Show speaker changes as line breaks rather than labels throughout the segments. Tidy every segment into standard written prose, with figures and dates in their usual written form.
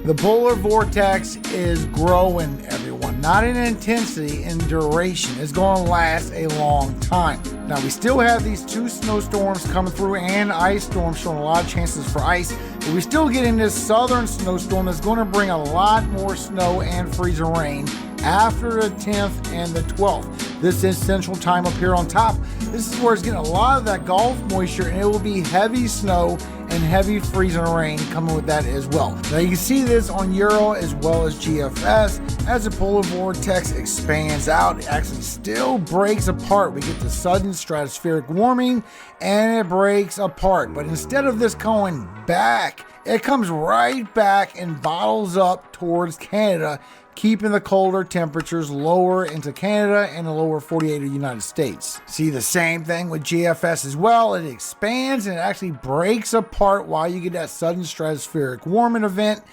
The polar vortex is growing, everyone. Not in intensity, in duration. It's going to last a long time. Now, we still have these 2 snowstorms coming through and ice storms showing a lot of chances for ice. But we're still getting this southern snowstorm that's going to bring a lot more snow and freezing rain after the 10th and the 12th. This is Central Time up here on top. This is where it's getting a lot of that Gulf moisture, and it will be heavy snow and heavy freezing rain coming with that as well. Now you can see this on Euro as well as GFS. As the polar vortex expands out, it actually still breaks apart. We get the sudden stratospheric warming and it breaks apart. But instead of this going back, it comes right back and bottles up towards Canada, keeping the colder temperatures lower into Canada and the lower 48 of the United States. See the same thing with GFS as well. It expands and it actually breaks apart while you get that sudden stratospheric warming event.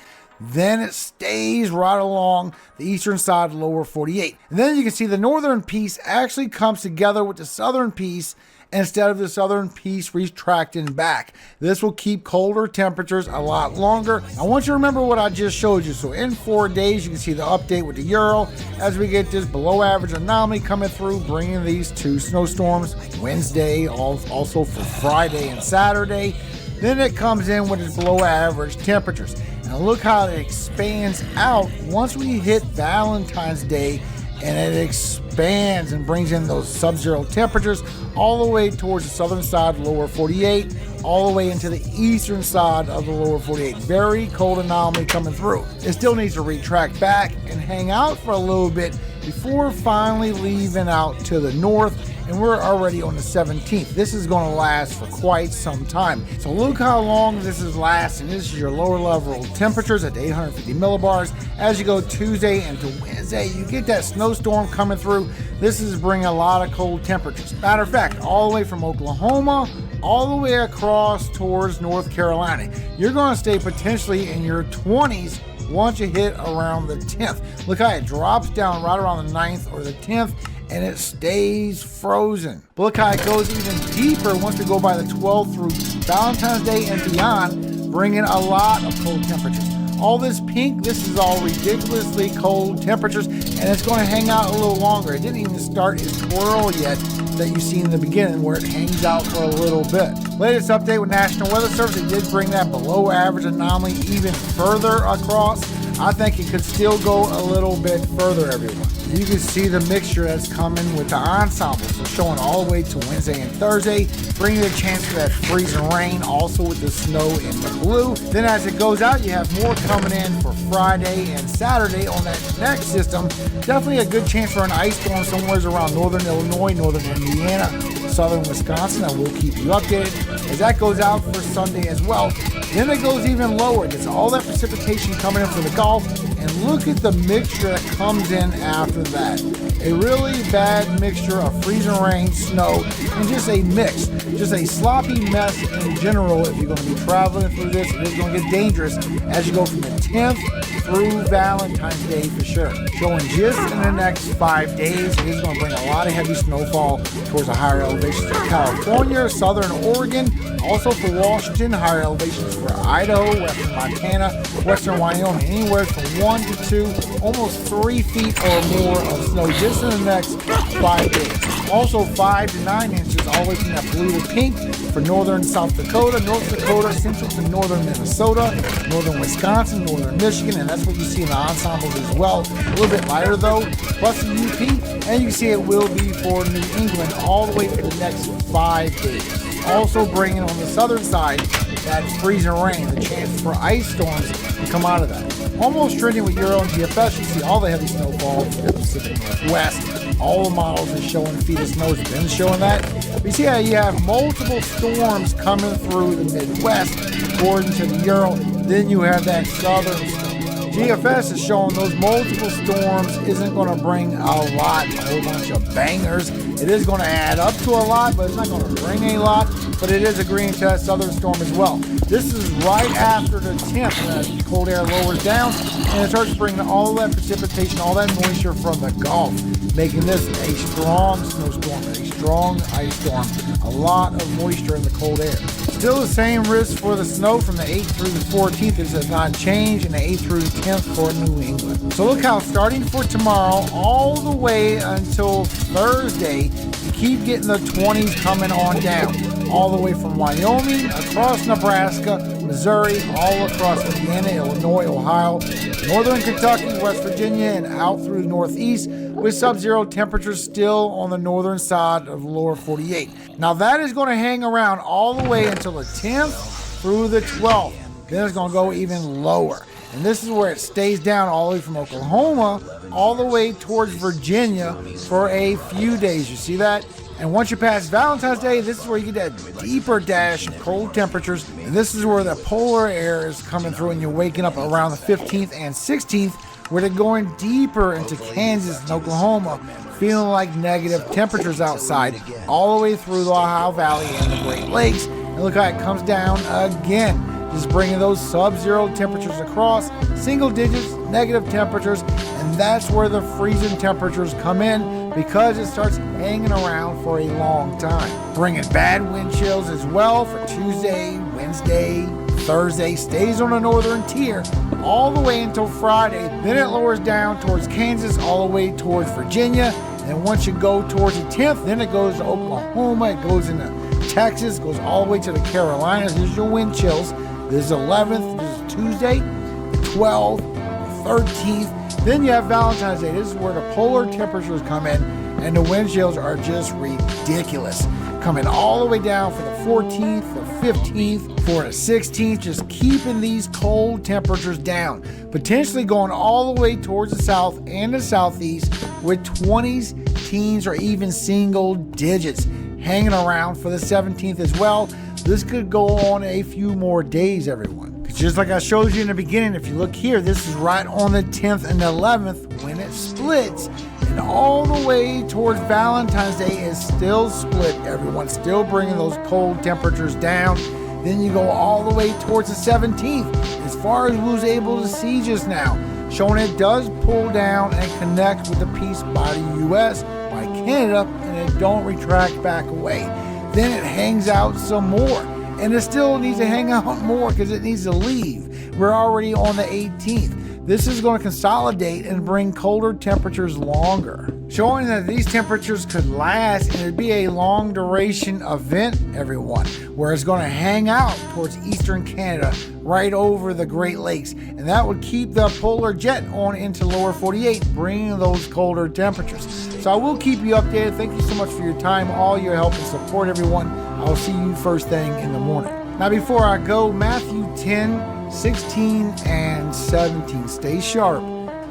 Then it stays right along the eastern side of the lower 48. And then you can see the northern piece actually comes together with the southern piece instead of the southern piece retracting back. This will keep colder temperatures a lot longer. I want you to remember what I just showed you. So in 4 days, you can see the update with the Euro as we get this below average anomaly coming through, bringing these 2 snowstorms Wednesday, also for Friday and Saturday. Then it comes in with its below average temperatures. Now look how it expands out once we hit Valentine's Day, and it expands and brings in those sub-zero temperatures all the way towards the southern side of the lower 48, all the way into the eastern side of the lower 48. Very cold anomaly coming through. It still needs to retract back and hang out for a little bit before finally leaving out to the north. And we're already on the 17th. This is going to last for quite some time. So look how long this is lasting. This is your lower level temperatures at 850 millibars. As you go Tuesday into Wednesday, you get that snowstorm coming through. This is bringing a lot of cold temperatures. Matter of fact, all the way from Oklahoma, all the way across towards North Carolina. You're going to stay potentially in your 20s once you hit around the 10th. Look how it drops down right around the 9th or the 10th, and it stays frozen. But look how it goes even deeper once we go by the 12th through Valentine's Day and beyond, bringing a lot of cold temperatures. All this pink, this is all ridiculously cold temperatures, and it's going to hang out a little longer. It didn't even start its twirl yet that you see in the beginning where it hangs out for a little bit. Latest update with National Weather Service, it did bring that below average anomaly even further across. I think it could still go a little bit further, everyone. You can see the mixture that's coming with the ensemble. So showing all the way to Wednesday and Thursday, bringing the chance for that freezing rain, also with the snow in the blue. Then as it goes out, you have more coming in for Friday and Saturday on that next system. Definitely a good chance for an ice storm somewhere around northern Illinois, northern Indiana, southern Wisconsin. I will keep you updated as that goes out for Sunday as well. Then it goes even lower. It's all that precipitation coming in from the Gulf. And look at the mixture that comes in after that. A really bad mixture of freezing rain, snow, and just a mix. Just a sloppy mess in general. If you're going to be traveling through this, it is going to get dangerous as you go from the 10th through Valentine's Day for sure. Showing just in the next 5 days, it is going to bring a lot of heavy snowfall towards the higher elevations of California, southern Oregon, also for Washington, higher elevations for Idaho, western Montana, western Wyoming, anywhere from 1 to 2, almost 3 feet or more of snow just in the next 5 days. Also 5 to 9 inches all the way from that blue to pink for northern South Dakota, North Dakota, central to northern Minnesota, northern Wisconsin, northern Michigan, and that's what you see in the ensembles as well. A little bit lighter though, plus the UP, and you can see it will be for New England all the way for the next 5 days. Also bringing on the southern side that freezing rain, the chance for ice storms to come out of that. Almost trending with Euro and GFS, you see all the heavy snowfall in the Pacific Northwest. All the models are showing feet of snow has been showing that. We see how you have multiple storms coming through the Midwest according to the Euro. Then you have that southern storm. GFS is showing those multiple storms isn't going to bring a lot, a whole bunch of bangers. It is going to add up to a lot, but it's not going to bring a lot. But it is agreeing to that southern storm as well. This is right after the 10th when that cold air lowers down and it starts bringing all that precipitation, all that moisture from the Gulf, making this a strong snowstorm, a strong ice storm. A lot of moisture in the cold air. Still the same risk for the snow from the 8th through the 14th. This has not changed, and the 8th through the 10th for New England. So look how starting for tomorrow all the way until Thursday, you keep getting the 20s coming on down. All the way from Wyoming, across Nebraska, Missouri, all across Indiana, Illinois, Ohio, northern Kentucky, West Virginia, and out through the northeast, with sub-zero temperatures still on the northern side of the lower 48. Now that is going to hang around all the way until the 10th through the 12th. Then it's going to go even lower. And this is where it stays down all the way from Oklahoma all the way towards Virginia for a few days. You see that? And once you pass Valentine's Day, this is where you get that deeper dash of cold temperatures. And this is where the polar air is coming through, and you're waking up around the 15th and 16th, where they're going deeper into Kansas and Oklahoma, feeling like negative temperatures outside, all the way through the Ohio Valley and the Great Lakes. And look how it comes down again, just bringing those sub-zero temperatures across, single digits, negative temperatures, and that's where the freezing temperatures come in, because it starts hanging around for a long time. Bringing bad wind chills as well for Tuesday, Wednesday, Thursday. Stays on the northern tier all the way until Friday. Then it lowers down towards Kansas, all the way towards Virginia. And once you go towards the 10th, then it goes to Oklahoma, it goes into Texas, goes all the way to the Carolinas. Here's your wind chills. This is 11th, this is Tuesday, the 12th, the 13th. Then you have Valentine's Day. This is where the polar temperatures come in, and the wind chills are just ridiculous. Coming all the way down for the 14th, the 15th, for the 16th, just keeping these cold temperatures down. Potentially going all the way towards the south and the southeast with 20s, teens, or even single digits hanging around for the 17th as well. This could go on a few more days, everyone. Just like I showed you in the beginning, if you look here, this is right on the 10th and the 11th when it splits. And all the way towards Valentine's Day is still split, everyone. Still bringing those cold temperatures down. Then you go all the way towards the 17th, as far as we was able to see just now, showing it does pull down and connect with the Peace by the U.S., by Canada, and it don't retract back away. Then it hangs out some more. And it still needs to hang out more because it needs to leave. We're already on the 18th. This is going to consolidate and bring colder temperatures longer, showing that these temperatures could last, and it'd be a long duration event, everyone, where it's going to hang out towards eastern Canada, right over the Great Lakes. And that would keep the polar jet on into lower 48, bringing those colder temperatures. So I will keep you updated. Thank you so much for your time, all your help and support, everyone. I'll see you first thing in the morning. Now, before I go, Matthew 10, 16, and 17. Stay sharp,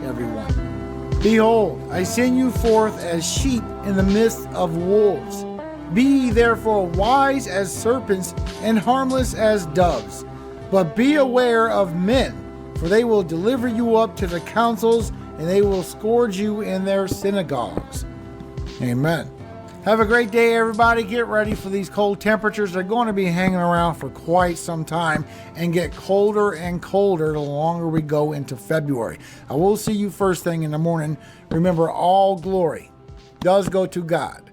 everyone. Behold, I send you forth as sheep in the midst of wolves. Be ye therefore wise as serpents and harmless as doves. But be aware of men, for they will deliver you up to the councils, and they will scourge you in their synagogues. Amen. Have a great day, everybody. Get ready for these cold temperatures. They're going to be hanging around for quite some time and get colder and colder the longer we go into February. I will see you first thing in the morning. Remember, all glory does go to God,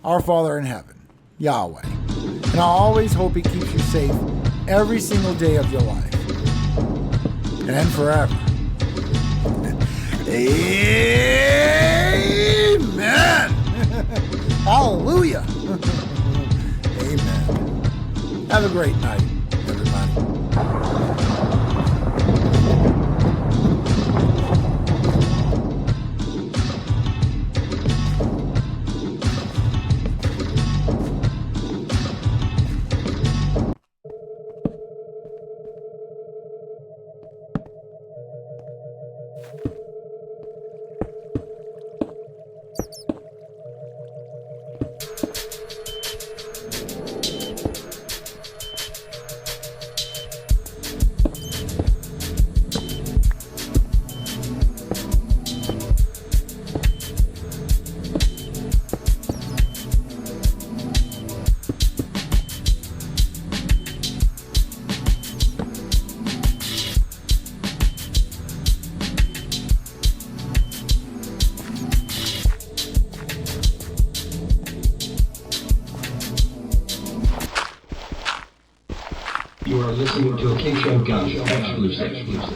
our Father in heaven, Yahweh. And I always hope He keeps you safe every single day of your life and forever. Amen. Hallelujah. Amen. Have a great night, everybody.
You are listening to a King Show Gun exclusive.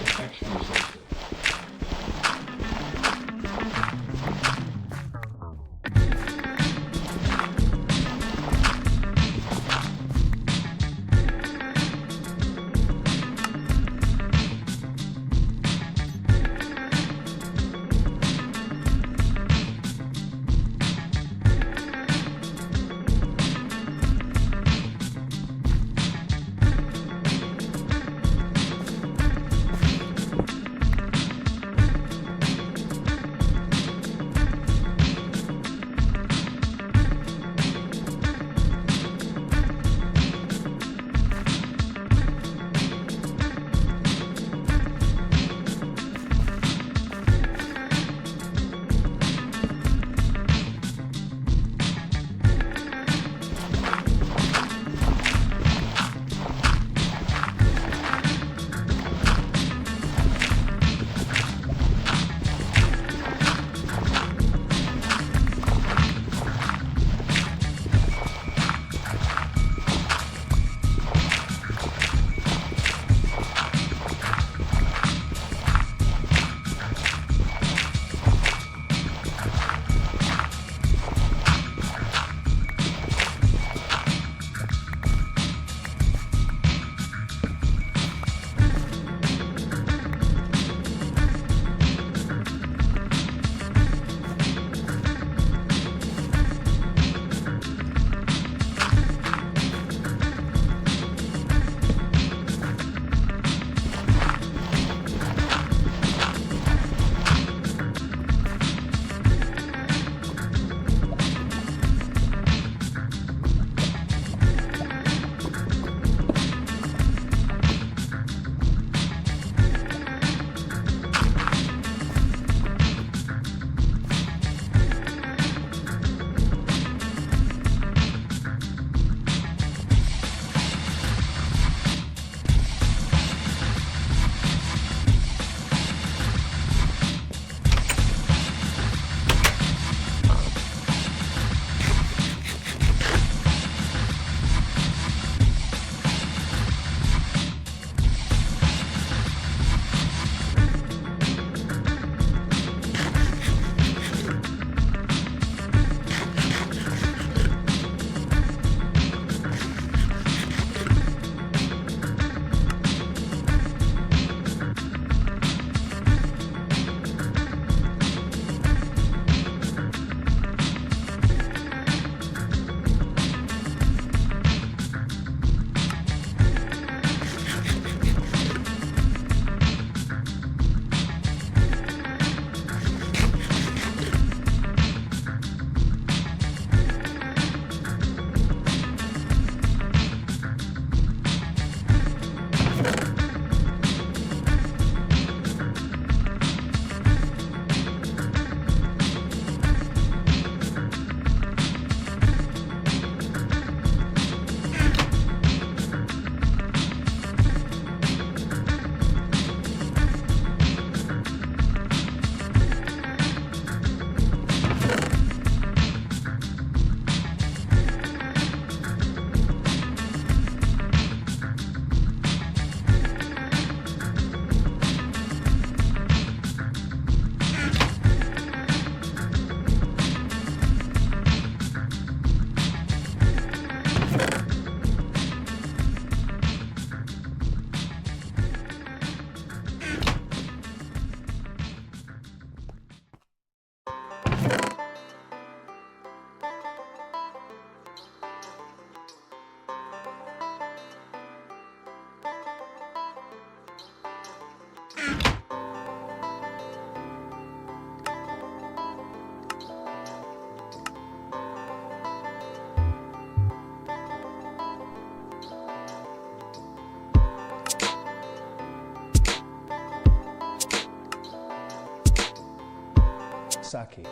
Saki.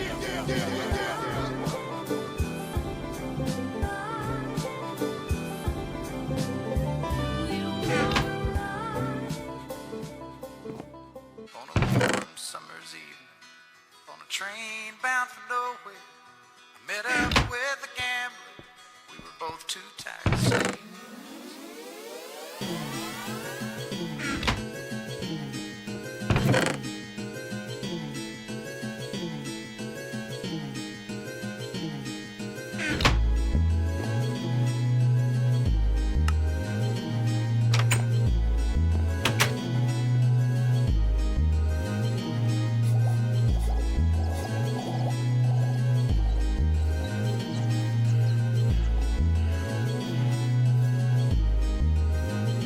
On a warm summer's evening, on a train bound for nowhere, I met up with a gambler. We were both too tired to sleep.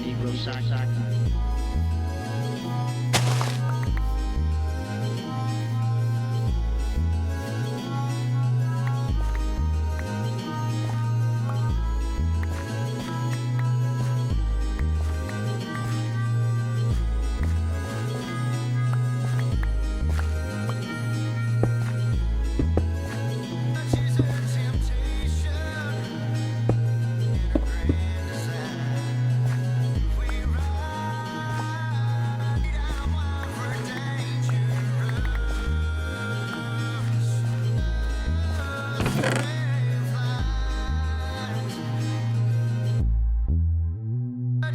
Negro sock.
She's a temptation in a grand design. We ride down while we're dangerous.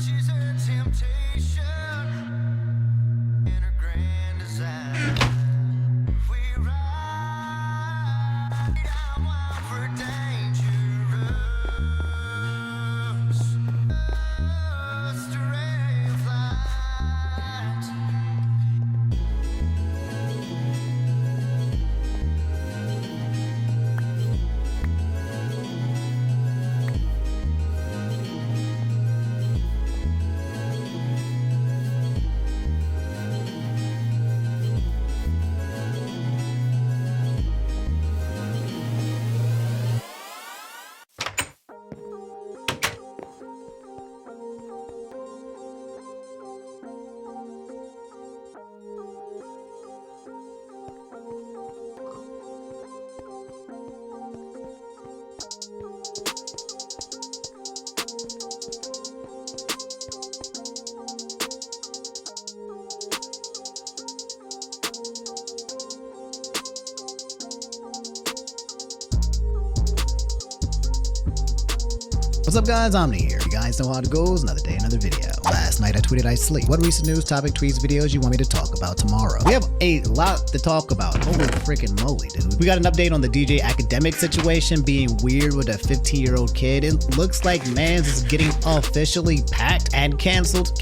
She's a temptation in a grand design. We ride down while we're dangerous. Stray flight.
What's up guys, Omni here. You guys know how it goes, another day, another video. Last night I tweeted I sleep. What recent news, topic, tweets, videos you want me to talk about tomorrow? We have a lot to talk about. Holy freaking moly, dude. We got an update on the DJ Academic situation being weird with a 15-year-old kid. It looks like Mans is getting officially packed and canceled,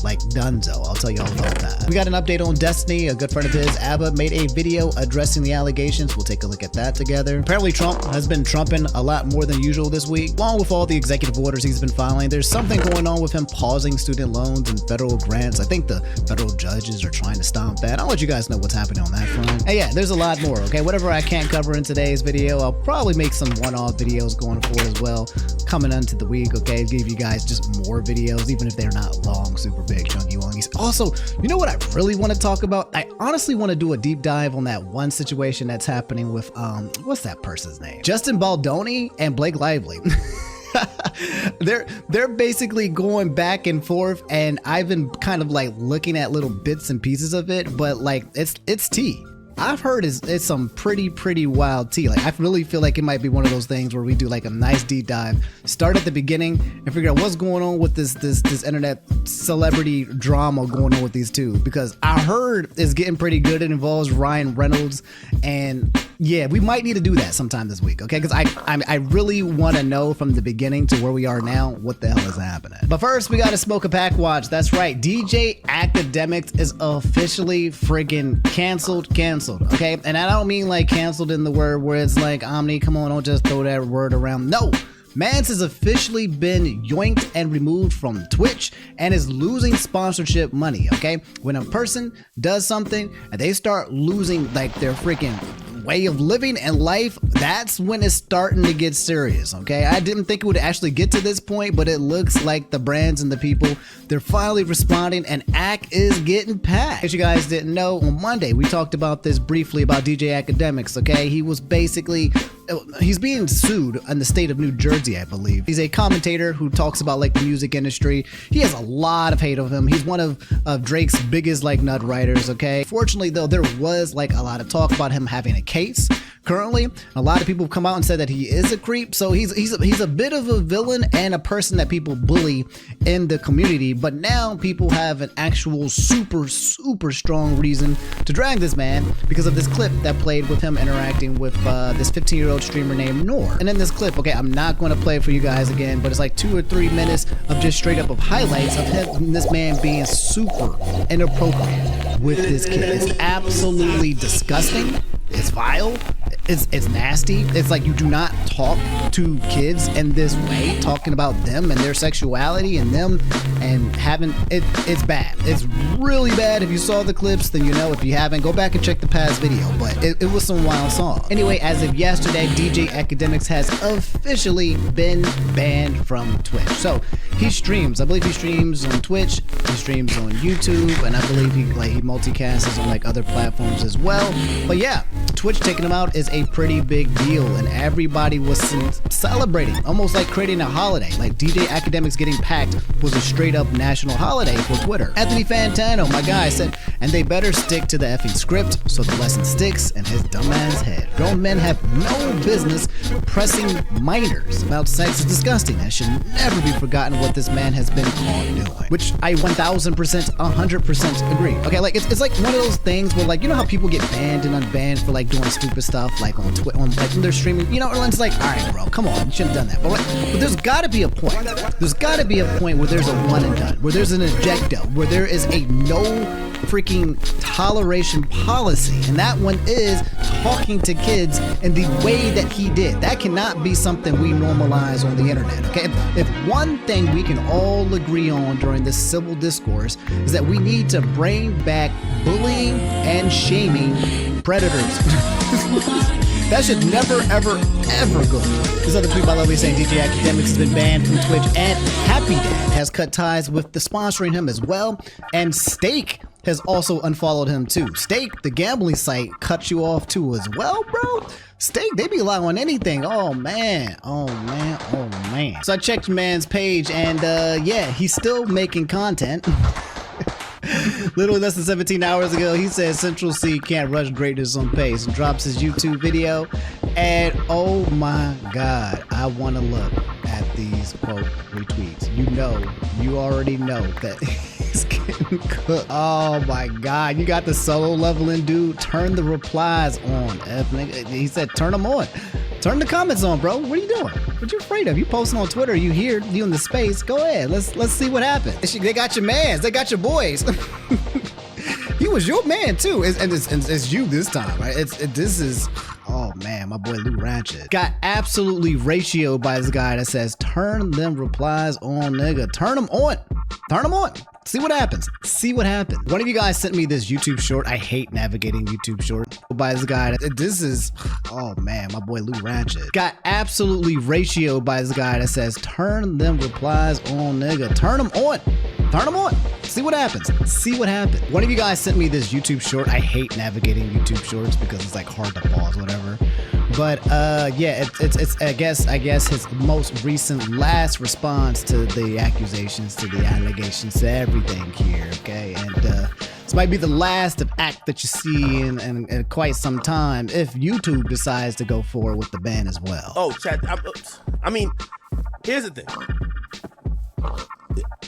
like Dunzo. I'll tell you all about that. We got an update on Destiny. A good friend of his, Abba, made a video addressing the allegations. We'll take a look at that together. Apparently Trump has been trumping a lot more than usual this week, along with all the executive orders he's been filing. There's something going on with him pausing student loans and federal grants. I think the federal judges are trying to stop that. I'll let you guys know what's happening on that front. And yeah, there's a lot more, okay? Whatever I can't cover in today's video, I'll probably make some one-off videos going forward as well, coming into the week, okay? Give you guys just more videos, even if they're not long, super big, chunky wongies. Also, you know what I really want to talk about? I honestly want to do a deep dive on that one situation that's happening with, what's that person's name? Justin Baldoni and Blake Lively. They're basically going back and forth, and I've been kind of like looking at little bits and pieces of it, but like it's tea. I've heard it's some pretty wild tea. Like I really feel like it might be one of those things where we do like a nice deep dive, start at the beginning and figure out what's going on with this internet celebrity drama going on with these two, because I heard it's getting pretty good. It involves Ryan Reynolds, and yeah, we might need to do that sometime this week, okay? Because I really want to know from the beginning to where we are now what the hell is happening. But first, we got to smoke a pack watch. That's right, DJ Academics is officially friggin' canceled, okay? And I don't mean like canceled in the word where it's like, Omni, come on, don't just throw that word around. No, Mans has officially been yoinked and removed from Twitch and is losing sponsorship money, okay? When a person does something and they start losing like their freaking way of living and life, that's when it's starting to get serious, okay? I didn't think it would actually get to this point, but it looks like the brands and the people, they're finally responding, and ACK is getting packed. As you guys didn't know, on Monday, we talked about this briefly about DJ Academics, okay? He was basically, he's being sued in the state of New Jersey, I believe. He's a commentator who talks about like the music industry. He has a lot of hate of him. He's one of Drake's biggest like nut writers, okay? Fortunately though, there was like a lot of talk about him having a case currently. A lot of people have come out and said that he is a creep, so he's a bit of a villain and a person that people bully in the community, but now people have an actual super strong reason to drag this man because of this clip that played with him interacting with this 15-year-old streamer named Noor. And in this clip, okay, I'm not going to play it for you guys again, but it's like 2 or 3 minutes of just straight up of highlights of him, this man being super inappropriate with this kid. It's absolutely disgusting. It's vile. It's nasty. It's like you do not talk to kids in this way, talking about them and their sexuality and them and having it. It's bad. It's really bad. If you saw the clips, then you know. If you haven't, go back and check the past video. But it was some wild song. Anyway, as of yesterday, DJ Academics has officially been banned from Twitch. So he streams. I believe he streams on Twitch. He streams on YouTube, and I believe he multicasts on like other platforms as well. But yeah, Twitch taking him out is a pretty big deal, and everybody was celebrating, almost like creating a holiday. Like DJ Academics getting packed was a straight up national holiday for Twitter. Anthony Fantano, my guy, said, and they better stick to the effing script so the lesson sticks in his dumbass head. Grown men have no business pressing minors about sex. Is disgusting and should never be forgotten what this man has been caught doing, which I 1000%, 100% agree. Okay, like it's like one of those things where, like, you know how people get banned and unbanned for like doing stupid stuff like on Twitter, like when they're streaming, you know, and it's like, all right, bro, come on, you shouldn't have done that. But there's got to be a point. There's got to be a point where there's a one and done, where there's an ejecto, where there is a no freaking toleration policy, and that one is talking to kids in the way that he did. That cannot be something we normalize on the internet, okay? If one thing we can all agree on during this civil discourse is that we need to bring back bullying and shaming predators. That should never, ever, ever go. This other tweet by Lovely saying DJ Academics has been banned from Twitch, and Happy Dad has cut ties with the sponsoring him as well, and Stake has also unfollowed him too. Stake, the gambling site, cut you off too as well, bro. Stake, they be lying on anything. Oh man, oh man, oh man. So I checked man's page, and yeah, he's still making content. Little less than 17 hours ago, he said Central C can't rush greatness on pace, and drops his YouTube video, and oh my god, I want to look at these quote retweets. You already know that he's getting cooked. Oh my god, you got the solo leveling dude. Turn the replies on. He said turn them on. Turn the comments on, bro. What are you doing? What you afraid of? You posting on Twitter, you here, you in the space. Go ahead. Let's see what happens. They got your mans. They got your boys. He was your man too. It's you this time, right? This is, oh man, my boy Lou Ratchet got absolutely ratioed by this guy that says turn them replies on, nigga. Turn them on. Turn them on. See what happens. See what happens. One of you guys sent me this YouTube short. I hate navigating YouTube short. By this guy. This is, oh man, my boy Lou Ratchet got absolutely ratioed by this guy that says turn them replies on, nigga. Turn them on. Turn them on. See what happens. See what happens. One of you guys sent me this YouTube short. I hate navigating YouTube shorts because it's like hard to pause, whatever. But yeah, it's I guess his most recent last response to the accusations, to the allegations, to everything here, okay? And this might be the last of act that you see in quite some time if YouTube decides to go forward with the ban as well.
Oh, chat. I mean, here's the thing.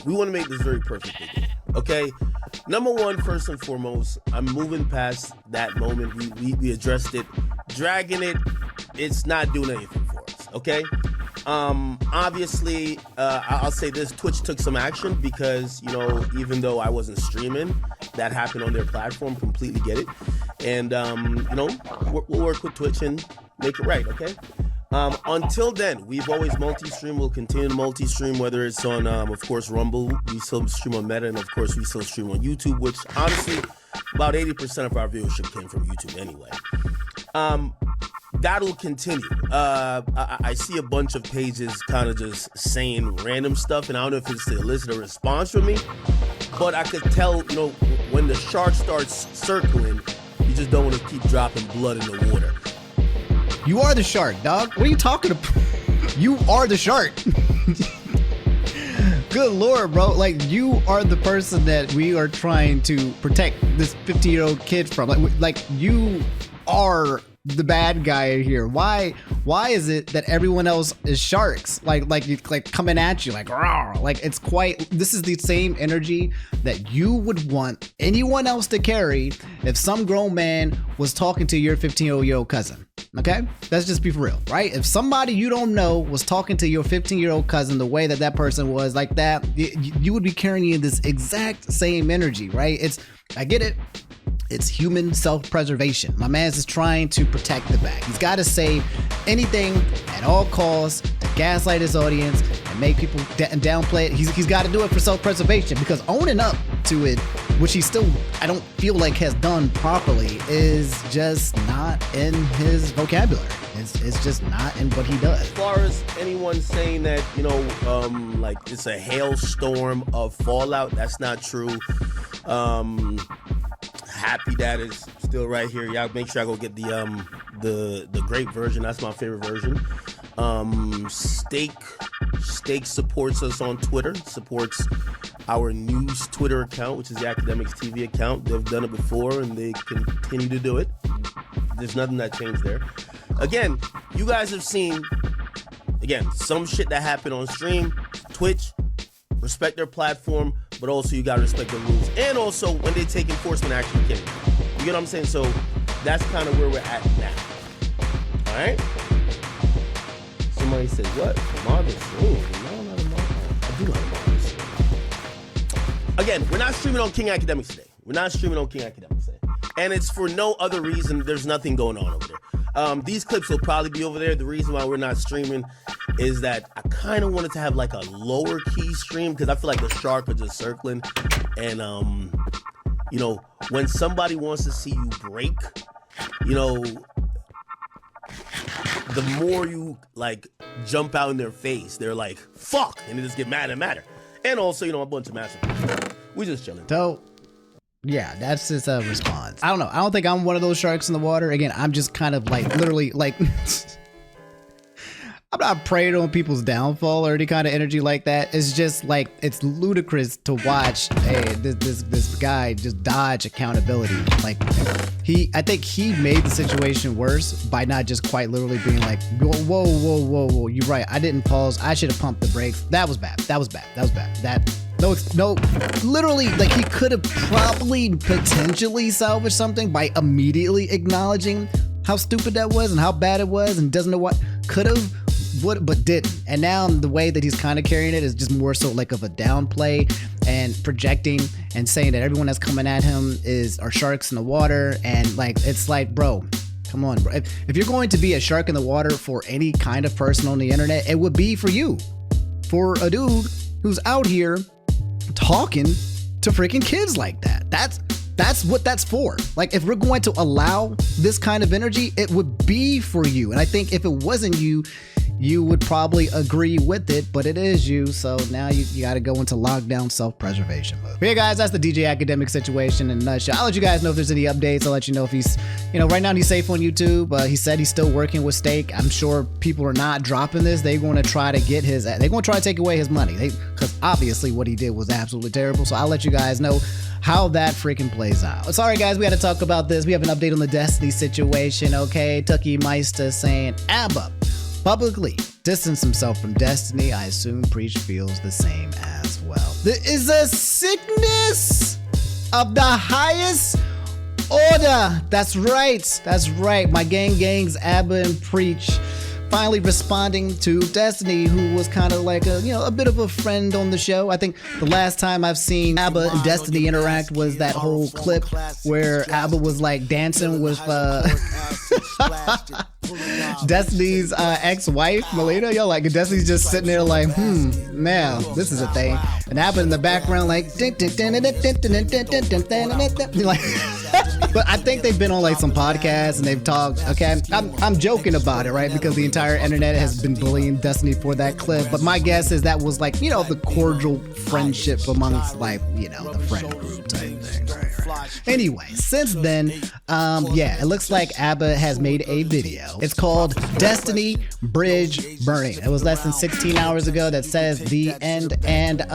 We want to make this very perfect again, okay? Number one, first and foremost, I'm moving past that moment. We addressed it. Dragging it, it's not doing anything for us, okay? Obviously, I'll say this, Twitch took some action because, you know, even though I wasn't streaming, that happened on their platform, completely get it. And, you know, we'll work with Twitch and make it right, okay? Until then, we've always multi-stream. We'll continue to multi-stream, whether it's on, of course, Rumble. We still stream on Meta, and of course, we still stream on YouTube, which honestly, about 80% of our viewership came from YouTube anyway. That'll continue. I see a bunch of pages kind of just saying random stuff, and I don't know if it's to elicit a response from me, but I could tell, you know, when the shark starts circling, you just don't want to keep dropping blood in the water.
You are the shark, dog. What are you talking about? You are the shark. Good Lord, bro. Like, you are the person that we are trying to protect this 15-year-old kid from. Like you are the bad guy here. Why is it that everyone else is sharks? Like coming at you like rawr. Like, it's quite, this is the same energy that you would want anyone else to carry if some grown man was talking to your 15-year-old cousin. Okay, let's just be for real, right? If somebody you don't know was talking to your 15-year-old cousin the way that person was like that, you would be carrying this exact same energy, right? I get it. It's human self-preservation. My man's is trying to protect the bag. He's got to say anything at all costs to gaslight his audience and make people downplay it. He's got to do it for self-preservation, because owning up to it, which he still, I don't feel like has done properly, is just not in his vocabulary. It's just not in what he does.
As far as anyone saying that, you know, like it's a hailstorm of fallout, that's not true. Happy Dad is still right here. Y'all make sure I go get the great version. That's my favorite version. Steak supports us on Twitter, supports our news Twitter account, which is the Academics TV account. They've done it before and they continue to do it. There's nothing that changed there. Again, you guys have seen, some shit that happened on stream, Twitch, respect their platform, but also you gotta respect the rules. And also when they take enforcement action, you get what I'm saying? So that's kind of where we're at now. All right? Somebody said, what? Marvin's Room? No, not a Marvin. I do like Marvin's Room. Again, we're not streaming on King Academics today. And it's for no other reason. There's nothing going on over there. These clips will probably be over there. The reason why we're not streaming is that I kind of wanted to have like a lower key stream, because I feel like the shark are just circling. And, you know, when somebody wants to see you break, you know, the more you like jump out in their face, they're like, fuck, and they just get mad and madder. And also, you know, a bunch of massive people. We just chilling.
So, yeah, that's his response. I don't know. I don't think I'm one of those sharks in the water. Again, I'm just kind of like literally like I'm not preying on people's downfall or any kind of energy like that. It's just like, it's ludicrous to watch this guy just dodge accountability. Like, I think he made the situation worse by not just quite literally being like, whoa, you're right. I didn't pause. I should have pumped the brakes. That was bad. No, literally, like, he could have probably potentially salvaged something by immediately acknowledging how stupid that was and how bad it was, and doesn't know what could have, would, but didn't. And now the way that he's kind of carrying it is just more so like of a downplay and projecting and saying that everyone that's coming at him are sharks in the water. And like, it's like, bro, come on, bro. If you're going to be a shark in the water for any kind of person on the internet, it would be for you, for a dude who's out here talking to freaking kids like that. That's what that's for. Like, if we're going to allow this kind of energy, it would be for you. And I think if it wasn't you, you would probably agree with it, but it is you. So now you got to go into lockdown self-preservation mode. But yeah, guys, that's the DJ Academic situation in a nutshell. I'll let you guys know if there's any updates. I'll let you know if he's, right now he's safe on YouTube. He said he's still working with Steak. I'm sure people are not dropping this. They're going to try to get they're going to try to take away his money. Because obviously what he did was absolutely terrible. So I'll let you guys know how that freaking plays out. Sorry guys, we got to talk about this. We have an update on the Destiny situation, okay? Tucky Meister saying ABBA publicly distanced himself from Destiny. I assume Preach feels the same as well. There is a sickness of the highest order. That's right. My gangs, ABBA and Preach, finally responding to Destiny, who was kind of like a bit of a friend on the show. I think the last time I've seen ABBA and Destiny interact was that whole clip where ABBA was like dancing with Destiny's ex-wife, Melina. Like, Destiny's just sitting there like, now this is a thing. And ABBA in the background like, like But I think they've been on like some podcasts and they've talked. Okay, I'm joking about it, right? Because the entire internet has been bullying Destiny for that clip. But my guess is that was like, you know, the cordial friendship amongst like, you know, the friend group type thing. Anyway, since then, yeah, it looks like ABBA has made a video. It's called Destiny Bridge Burning. It was less than 16 hours ago. That says the end. And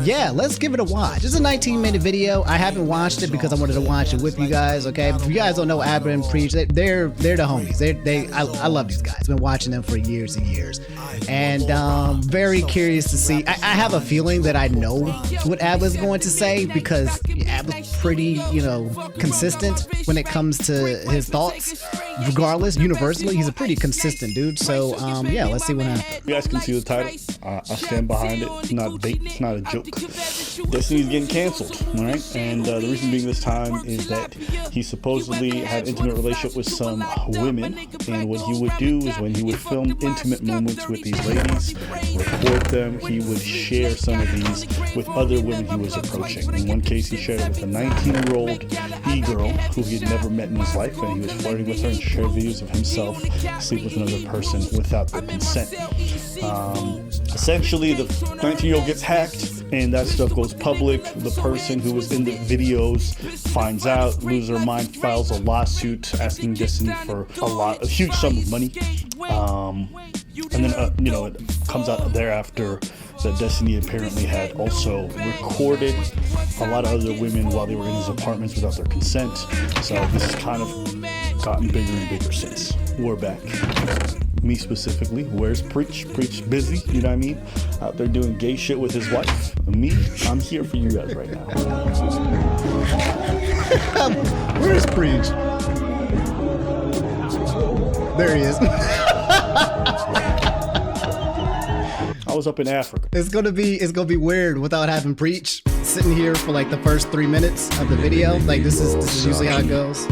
yeah, let's give it a watch. It's a 19-minute video. I haven't watched it because I wanted to watch it with you guys. Okay, if you guys don't know ABBA and Preach, they're the homies. I love these guys. I've been watching them for years and years, and very curious to see. I have a feeling that I know what ABBA's going to say because ABBA's pretty, you know, consistent when it comes to his thoughts. Regardless, universally, he's a pretty consistent dude. So yeah, let's see what happens.
You guys can see the title. I stand behind it. It's not bait. It's not a joke. Destiny's getting canceled, all right? And the reason being this time is that he supposedly had an intimate relationship with some women, and what he would do is when he would film intimate moments with these ladies, record them, he would share some of these with other women he was approaching. In one case, he shared it with a 19-year-old e-girl who he had never met in his life, and he was flirting with her and shared videos of himself sleep with another person without their consent. Essentially, the 19-year-old gets hacked, and that stuff goes public. The person who was in the videos finds out, loses her mind, files a lawsuit asking Destiny for a huge sum of money. And then, you know, it comes out thereafter that Destiny apparently had also recorded a lot of other women while they were in his apartments without their consent. So this has kind of gotten bigger and bigger since. We're back. Me specifically, where's Preach? Preach busy, you know what I mean? Out there doing gay shit with his wife. Me, I'm here for you guys right now.
Where's Preach? There he is.
I was up in Africa.
It's gonna be weird without having Preach sitting here for like the first 3 minutes of the video. Like this is usually how it goes.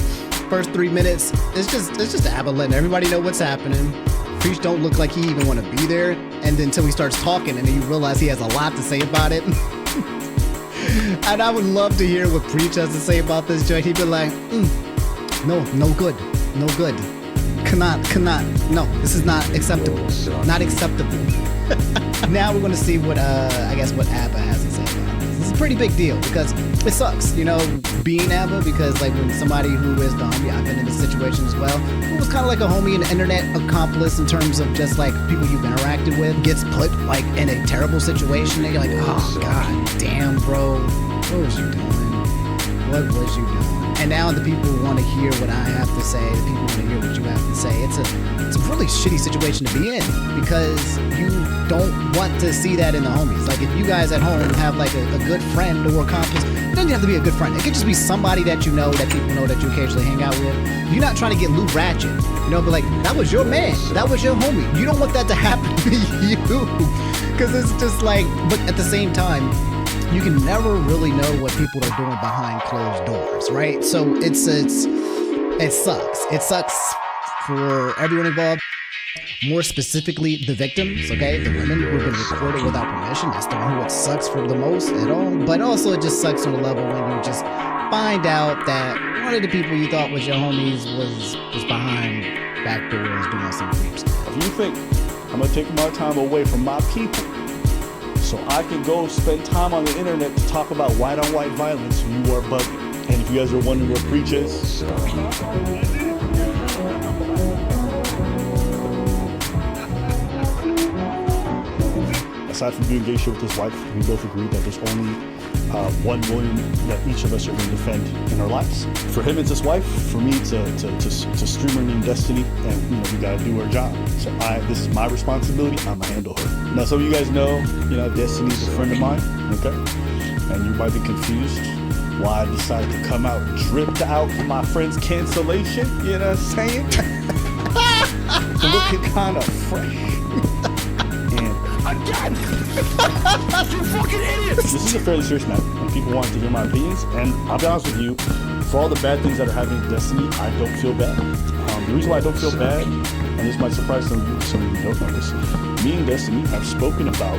First 3 minutes, it's just ABBA letting everybody know what's happening. Preach don't look like he even want to be there, and then until he starts talking, and then you realize he has a lot to say about it. And I would love to hear what Preach has to say about this joint. He'd be like, no good, cannot, no, this is not acceptable, not acceptable. Now we're gonna see what I guess what ABBA has to say about this. This is a pretty big deal because it sucks, you know, being ABBA, because like when somebody who is the homie, I've been in this situation as well, who was kind of like a homie, an internet accomplice in terms of just like people you've interacted with, gets put like in a terrible situation, and you're like, oh god damn bro, what was you doing? What was you doing? And now the people want to hear what I have to say, the people want to hear what you have to say. It's a really shitty situation to be in because you don't want to see that in the homies. Like if you guys at home have like a good friend or accomplice, it doesn't have to be a good friend. It could just be somebody that you know, that people know, that you occasionally hang out with. You're not trying to get Lou Ratchet, you know, but like that was your man, that was your homie. You don't want that to happen to you because it's just like, but at the same time, you can never really know what people are doing behind closed doors, right? So it sucks. It sucks for everyone involved. More specifically, the victims, okay? The women who have been recorded without permission. That's the one who it sucks for the most at all. But also it just sucks on a level when you just find out that one of the people you thought was your homies was behind back doors doing some creeps.
If you think I'm gonna take my time away from my people so I can go spend time on the internet to talk about white-on-white violence, you are bugging. And if you guys are wondering what Preach is, aside from doing gay shit with his wife, we both agree that there's only one woman that each of us are going to defend in our lives. For him, it's his wife. For me, it's a streamer named Destiny, and you know we gotta do our job. So this is my responsibility. I'm gonna handle her. Now, some of you guys know, Destiny's a friend of mine. Okay, and you might be confused why I decided to come out dripped out for my friend's cancellation. You know what I'm saying? Looking kind of fresh. Again! You fucking idiots! This is a fairly serious matter, and people want to hear my opinions. And I'll be honest with you, for all the bad things that are happening to Destiny, I don't feel bad. The reason why I don't feel bad, and this might surprise some of you who don't know this, me and Destiny have spoken about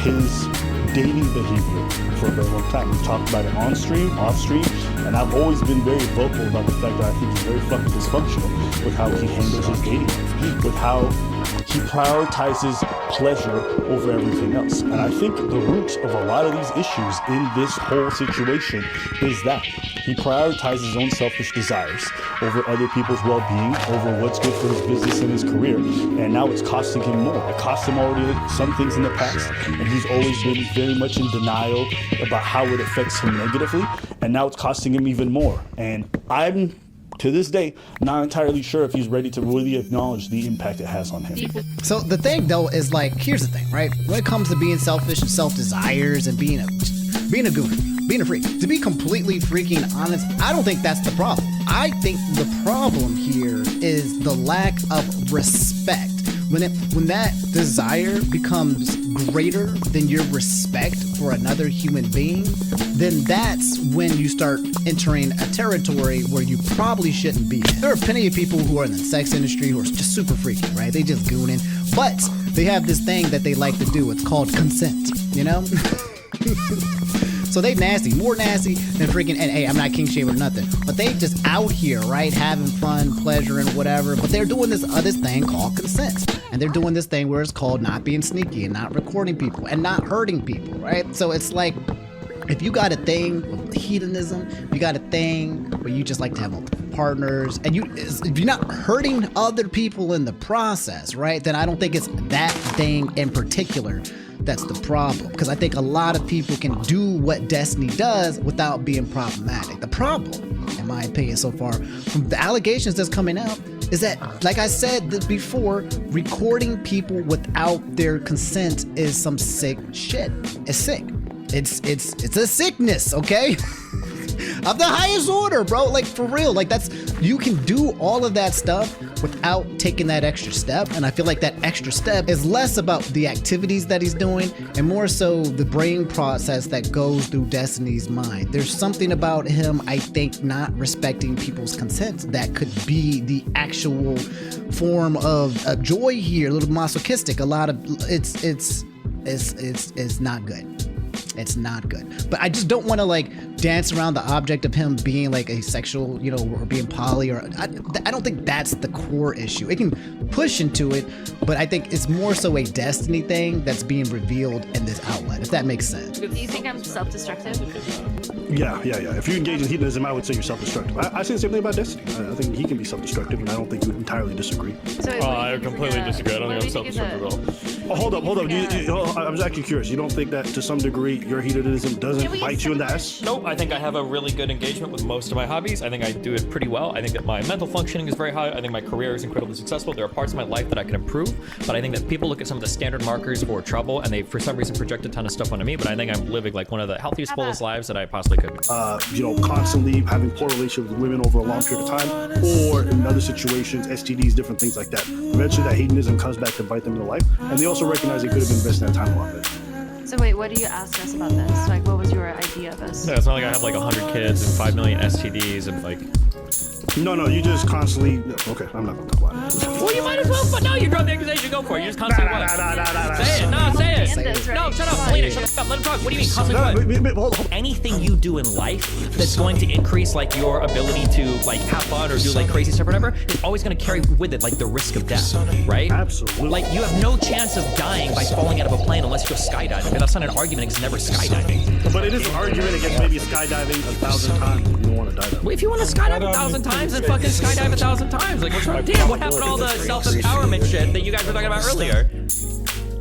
his dating behavior for a very long time. We've talked about it on stream, off stream, and I've always been very vocal about the fact that I think he's very fucking dysfunctional with how he handles his dating, with how he prioritizes pleasure over everything else. And I think the roots of a lot of these issues in this whole situation is that he prioritizes his own selfish desires over other people's well-being, over what's good for his business and his career. And now it's costing him more. It cost him already some things in the past, and he's always been very much in denial about how it affects him negatively. And now it's costing him even more. And I'm, to this day, not entirely sure if he's ready to really acknowledge the impact it has on him.
So the thing though is like, here's the thing, right? When it comes to being selfish and self-desires and being a goon, being a freak, to be completely freaking honest, I don't think that's the problem. I think the problem here is the lack of respect. When that desire becomes greater than your respect for another human being, then that's when you start entering a territory where you probably shouldn't be in. There are plenty of people who are in the sex industry who are just super freaky, right? They just gooning, but they have this thing that they like to do. It's called consent, you know? So they nasty, more nasty than freaking, and hey, I'm not king shaming or nothing, but they just out here, right, having fun, pleasure, and whatever, but they're doing this other thing called consent, and they're doing this thing where it's called not being sneaky and not recording people and not hurting people, right? So it's like, if you got a thing with hedonism, you got a thing where you just like to have multiple partners, and if you're not hurting other people in the process, right, then I don't think it's that thing in particular that's the problem, because I think a lot of people can do what Destiny does without being problematic. The problem, in my opinion so far, from the allegations that's coming out, is that, like I said before, recording people without their consent is some sick shit. It's sick. It's a sickness, okay? Of the highest order, bro. Like, for real. Like, you can do all of that stuff without taking that extra step. And I feel like that extra step is less about the activities that he's doing and more so the brain process that goes through Destiny's mind. There's something about him, I think, not respecting people's consent that could be the actual form of joy here, a little masochistic. A lot of it's not good. It's not good. But I just don't want to like dance around the object of him being like a sexual, you know, or being poly, or I don't think that's the core issue. It can push into it, but I think it's more so a Destiny thing that's being revealed in this outlet, if that makes sense.
Do you think I'm self-destructive?
Yeah. If you engage in hedonism, I would say you're self-destructive. I say the same thing about Destiny. I think he can be self-destructive, and I don't think you would entirely disagree.
So
I completely disagree. I don't think I'm self-destructive at all.
Oh, hold up. I was actually curious. You don't think that to some degree your hedonism doesn't bite you in the ass?
Nope. I think I have a really good engagement with most of my hobbies. I think I do it pretty well. I think that my mental functioning is very high. I think my career is incredibly successful. There are parts of my life that I can improve, but I think that people look at some of the standard markers for trouble and they, for some reason, project a ton of stuff onto me. But I think I'm living like one of the healthiest, fullest lives that I possibly could be.
Constantly having poor relations with women over a long period of time, or in other situations, STDs, different things like that. Eventually, that hedonism comes back to bite them in the life, and they also recognize they could have invested that time a lot better.
So wait, what do you ask us about this? Like, what was your idea of this?
Yeah, it's not like I have like 100 kids and 5 million STDs and like...
No, you just constantly... Okay, I'm not going to talk about it.
Well, you might as well, but no, you drop the accusation, go for it. You just constantly what? Say it, no, say it. No, shut up, Melina, shut up, let him talk. What do you mean, constantly what? Anything you do in life that's going to increase like your ability to like have fun or do like crazy stuff or whatever, is always going to carry with it like the risk of death, right?
Absolutely.
Like you have no chance of dying by falling out of a plane unless you go skydiving. Okay, that's not an argument, it's never skydiving.
But it is an argument against maybe skydiving 1,000 times if you don't want to die that way.
Well, if you want to skydive 1,000 times, then fucking skydive 1,000 times. Like, what's wrong? Damn, what happened to all the self-empowerment shit that you guys were talking about earlier?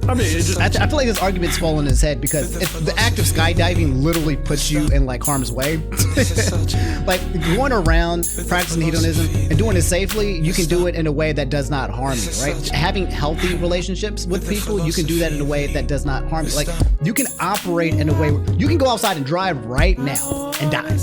I mean, it's just...
I feel like this argument's falling on his head because the act of skydiving literally puts you in like harm's way. Like going around practicing hedonism and doing it safely, you can do it in a way that does not harm you, right? Having healthy relationships with people, you can do that in a way that does not harm you. Like you can operate in a way where you can go outside and drive right now and die.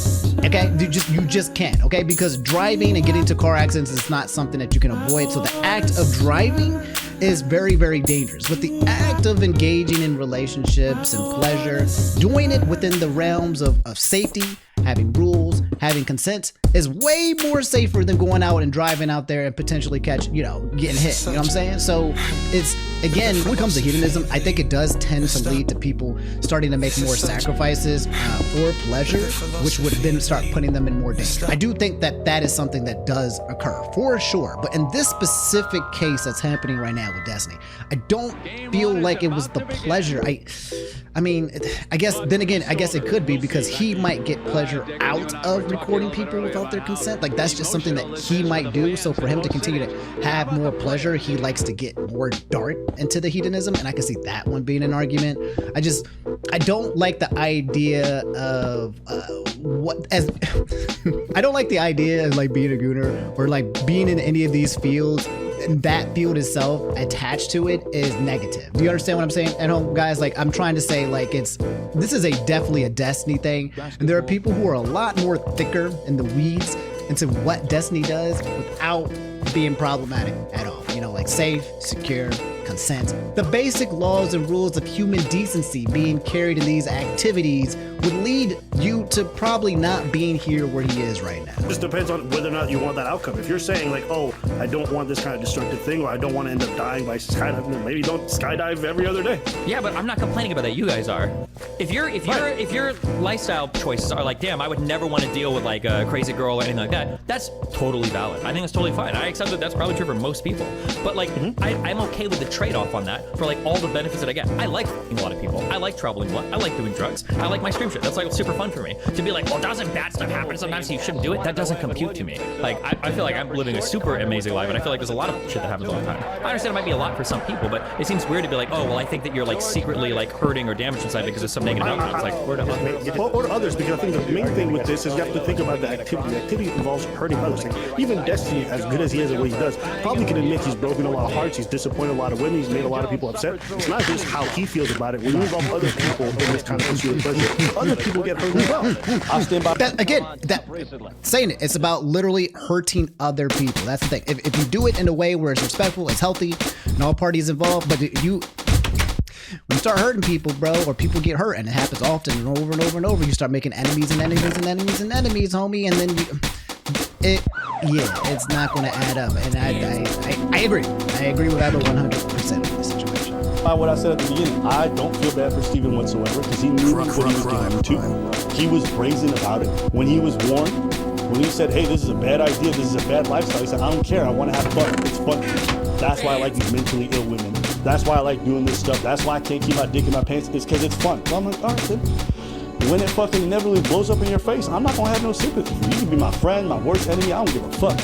Okay, you just can't. Okay, because driving and getting into car accidents is not something that you can avoid. So the act of driving is very, very dangerous. But the act of engaging in relationships and pleasure, doing it within the realms of safety, having rules, having consent, is way more safer than going out and driving out there and potentially getting hit. You know what I'm saying? So it's, again, when it comes to hedonism, I think it does tend to lead to people starting to make more sacrifices for pleasure, which would then start putting them in more danger. I do think that that is something that does occur for sure, but in this specific case that's happening right now with Destiny, I don't feel like it was the pleasure. I mean, I guess then again, I guess it could be because he might get pleasure out of recording people without their consent. Like, that's just something that he might do. So for him to continue to have more pleasure, he likes to get more dark into the hedonism, and I can see that one being an argument. I don't like the idea of I don't like the idea of like being a gooner or like being in any of these fields. That field itself attached to it is negative. Do you understand what I'm saying at home, guys? Like, I'm trying to say, like, this is definitely a Destiny thing, and there are people who are a lot more thicker in the weeds into what Destiny does without being problematic at all. You know, like safe, secure, consent. The basic laws and rules of human decency being carried in these activities would lead you to probably not being here where he is right now.
It just depends on whether or not you want that outcome. If you're saying like, oh, I don't want this kind of destructive thing, or I don't want to end up dying by skydiving, maybe don't skydive every other day.
Yeah, but I'm not complaining about that. You guys are. If your lifestyle choices are like, damn, I would never want to deal with like a crazy girl or anything like that, that's totally valid. I think that's totally fine. I accept that that's probably true for most people. But like, I'm okay with the trade-off on that for like all the benefits that I get. I like a lot of people. I like traveling a lot. I like doing drugs. I like my stream shit. That's like super fun for me. To be like, well, doesn't bad stuff happen sometimes, so you shouldn't do it? That doesn't compute to me. Like, I feel like I'm living a super amazing life, and I feel like there's a lot of shit that happens all the time. I understand it might be a lot for some people, but it seems weird to be like, oh, well, I think that you're like secretly like hurting or damaged inside because of some negative outcome. It's like, or
to others, because I think the main thing with this is you have to think about the activity. The activity involves hurting others. Like, even Destiny, as good as he is at what he does, probably can admit he's broken a lot of hearts, he's disappointed a lot of women, he's made a lot of people upset. It's not just how he feels about it. When you involve other people in this kind of issue of pleasure, other people get hurt as well. I'll stand by
that. Again, saying it's about literally hurting other people. That's the thing. If you do it in a way where it's respectful, it's healthy, and all parties involved, but when you start hurting people, bro, or people get hurt, and it happens often and over and over and over, you start making enemies and enemies and enemies and enemies, homie, and then it's not going to add up. And I agree. I agree with Abba 100% in this situation.
What I said at the beginning, I don't feel bad for Steven whatsoever because he knew what he was getting into. He was brazen about it. When he was warned, when he said, hey, this is a bad idea, this is a bad lifestyle, he said, I don't care, I want to have fun, it's fun. That's why I like these mentally ill women. That's why I like doing this stuff. That's why I can't keep my dick in my pants, it's because it's fun. So I'm like, all right, then. When it fucking inevitably blows up in your face, I'm not going to have no sympathy for you. You can be my friend, my worst enemy, I don't give a fuck.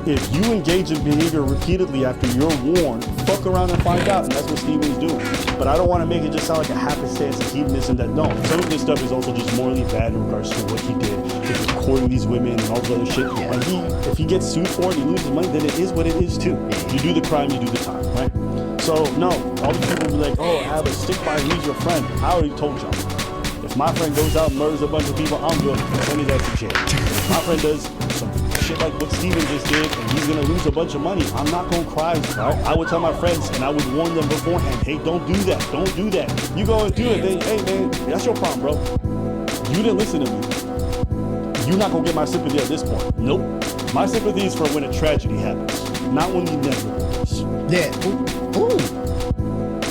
If you engage in behavior repeatedly after you're warned, fuck around and find out, and that's what Steven's doing. But I don't want to make it just sound like a happenstance of hedonism that, no, some of this stuff is also just morally bad in regards to what he did, with recording these women and all this other shit. And if he gets sued for it, he loses money, then it is what it is too. You do the crime, you do the time, right? So, no, all these people will be like, oh, have a stick by him, he's your friend. I already told y'all. If my friend goes out and murders a bunch of people, I'm going to send his ass to jail. If my friend does some shit like what Steven just did and he's going to lose a bunch of money, I'm not going to cry. Right? I would tell my friends and I would warn them beforehand, hey, don't do that. Don't do that. You go and do it, then, hey, man, that's your problem, bro. You didn't listen to me. You're not going to get my sympathy at this point. Nope. My sympathy is for when a tragedy happens, not when the inevitable does.
Yeah. Ooh.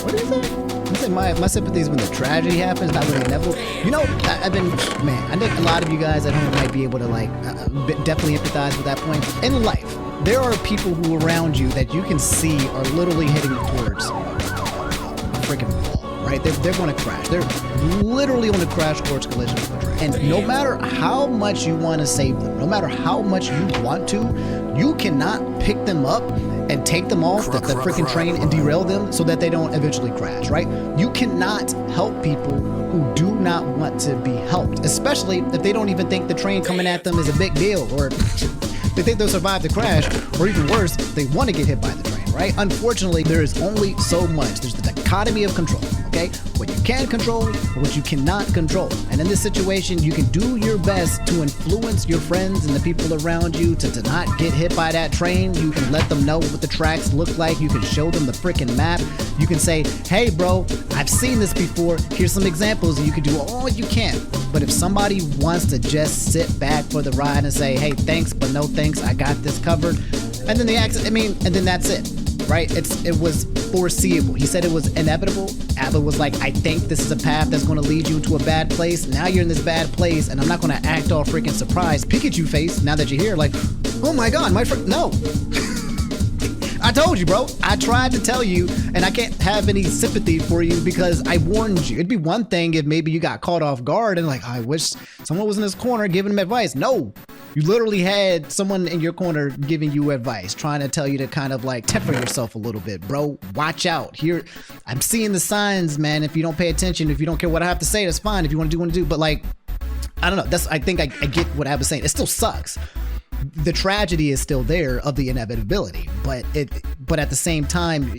What is it? My sympathy is when the tragedy happens, not when the inevitable. You know, I think a lot of you guys at home might be able to like definitely empathize with that point. In life, there are people who around you that you can see are literally heading towards a freaking wall, right? They're going to crash. They're literally on the crash course collision with the train. And no matter how much you want to save them, no matter how much you want to, you cannot pick them up and take them off the freaking train and derail them so that they don't eventually crash, right? You cannot help people who do not want to be helped, especially if they don't even think the train coming at them is a big deal, or they think they'll survive the crash, or even worse, they want to get hit by the train, right? Unfortunately, there is only so much. There's the dichotomy of control, okay? okay? What you can control, or what you cannot control. And in this situation, you can do your best to influence your friends and the people around you to not get hit by that train. You can let them know what the tracks look like. You can show them the freaking map. You can say, hey bro, I've seen this before. Here's some examples. You can do all you can. But if somebody wants to just sit back for the ride and say, hey, thanks, but no thanks, I got this covered. And then the accident, and then that's it, right? It was foreseeable. He said it was inevitable. Apple was like, I think this is a path that's going to lead you into a bad place. Now you're in this bad place, and I'm not going to act all freaking surprised, Pikachu face, now that you're here, like, oh my God, my friend, no. I told you, bro. I tried to tell you, and I can't have any sympathy for you because I warned you. It'd be one thing if maybe you got caught off guard and like, I wish someone was in this corner giving him advice. No, you literally had someone in your corner giving you advice, trying to tell you to kind of like temper yourself a little bit, bro. Watch out. Here, I'm seeing the signs, man. If you don't pay attention, if you don't care what I have to say, that's fine. If you want to do, but like, I don't know. I think I get what I was saying. It still sucks. The tragedy is still there of the inevitability, but at the same time,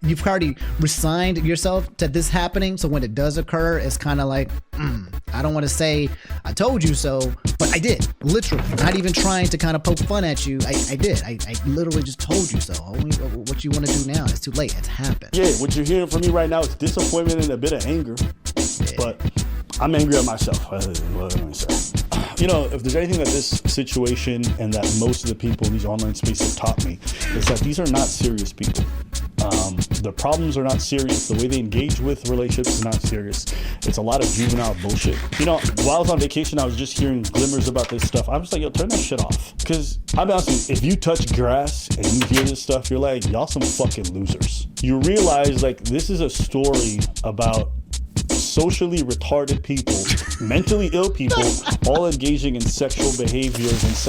you've already resigned yourself to this happening. So when it does occur, it's kind of like, I don't want to say I told you so, but I did, literally, not even trying to kind of poke fun at you. I did. I literally just told you so. What you want to do now? It's too late. It's happened.
Yeah, what you're hearing from me right now is disappointment and a bit of anger, but I'm angry at myself. What am I saying? You know, if there's anything that this situation and that most of the people in these online spaces have taught me, is that these are not serious people. The problems are not serious. The way they engage with relationships is not serious. It's a lot of juvenile bullshit. You know, while I was on vacation, I was just hearing glimmers about this stuff. I was like, yo, turn that shit off. Because I'll be honest with you, if you touch grass and you hear this stuff, you're like, y'all some fucking losers. You realize, like, this is a story about socially retarded people, mentally ill people, all engaging in sexual behaviors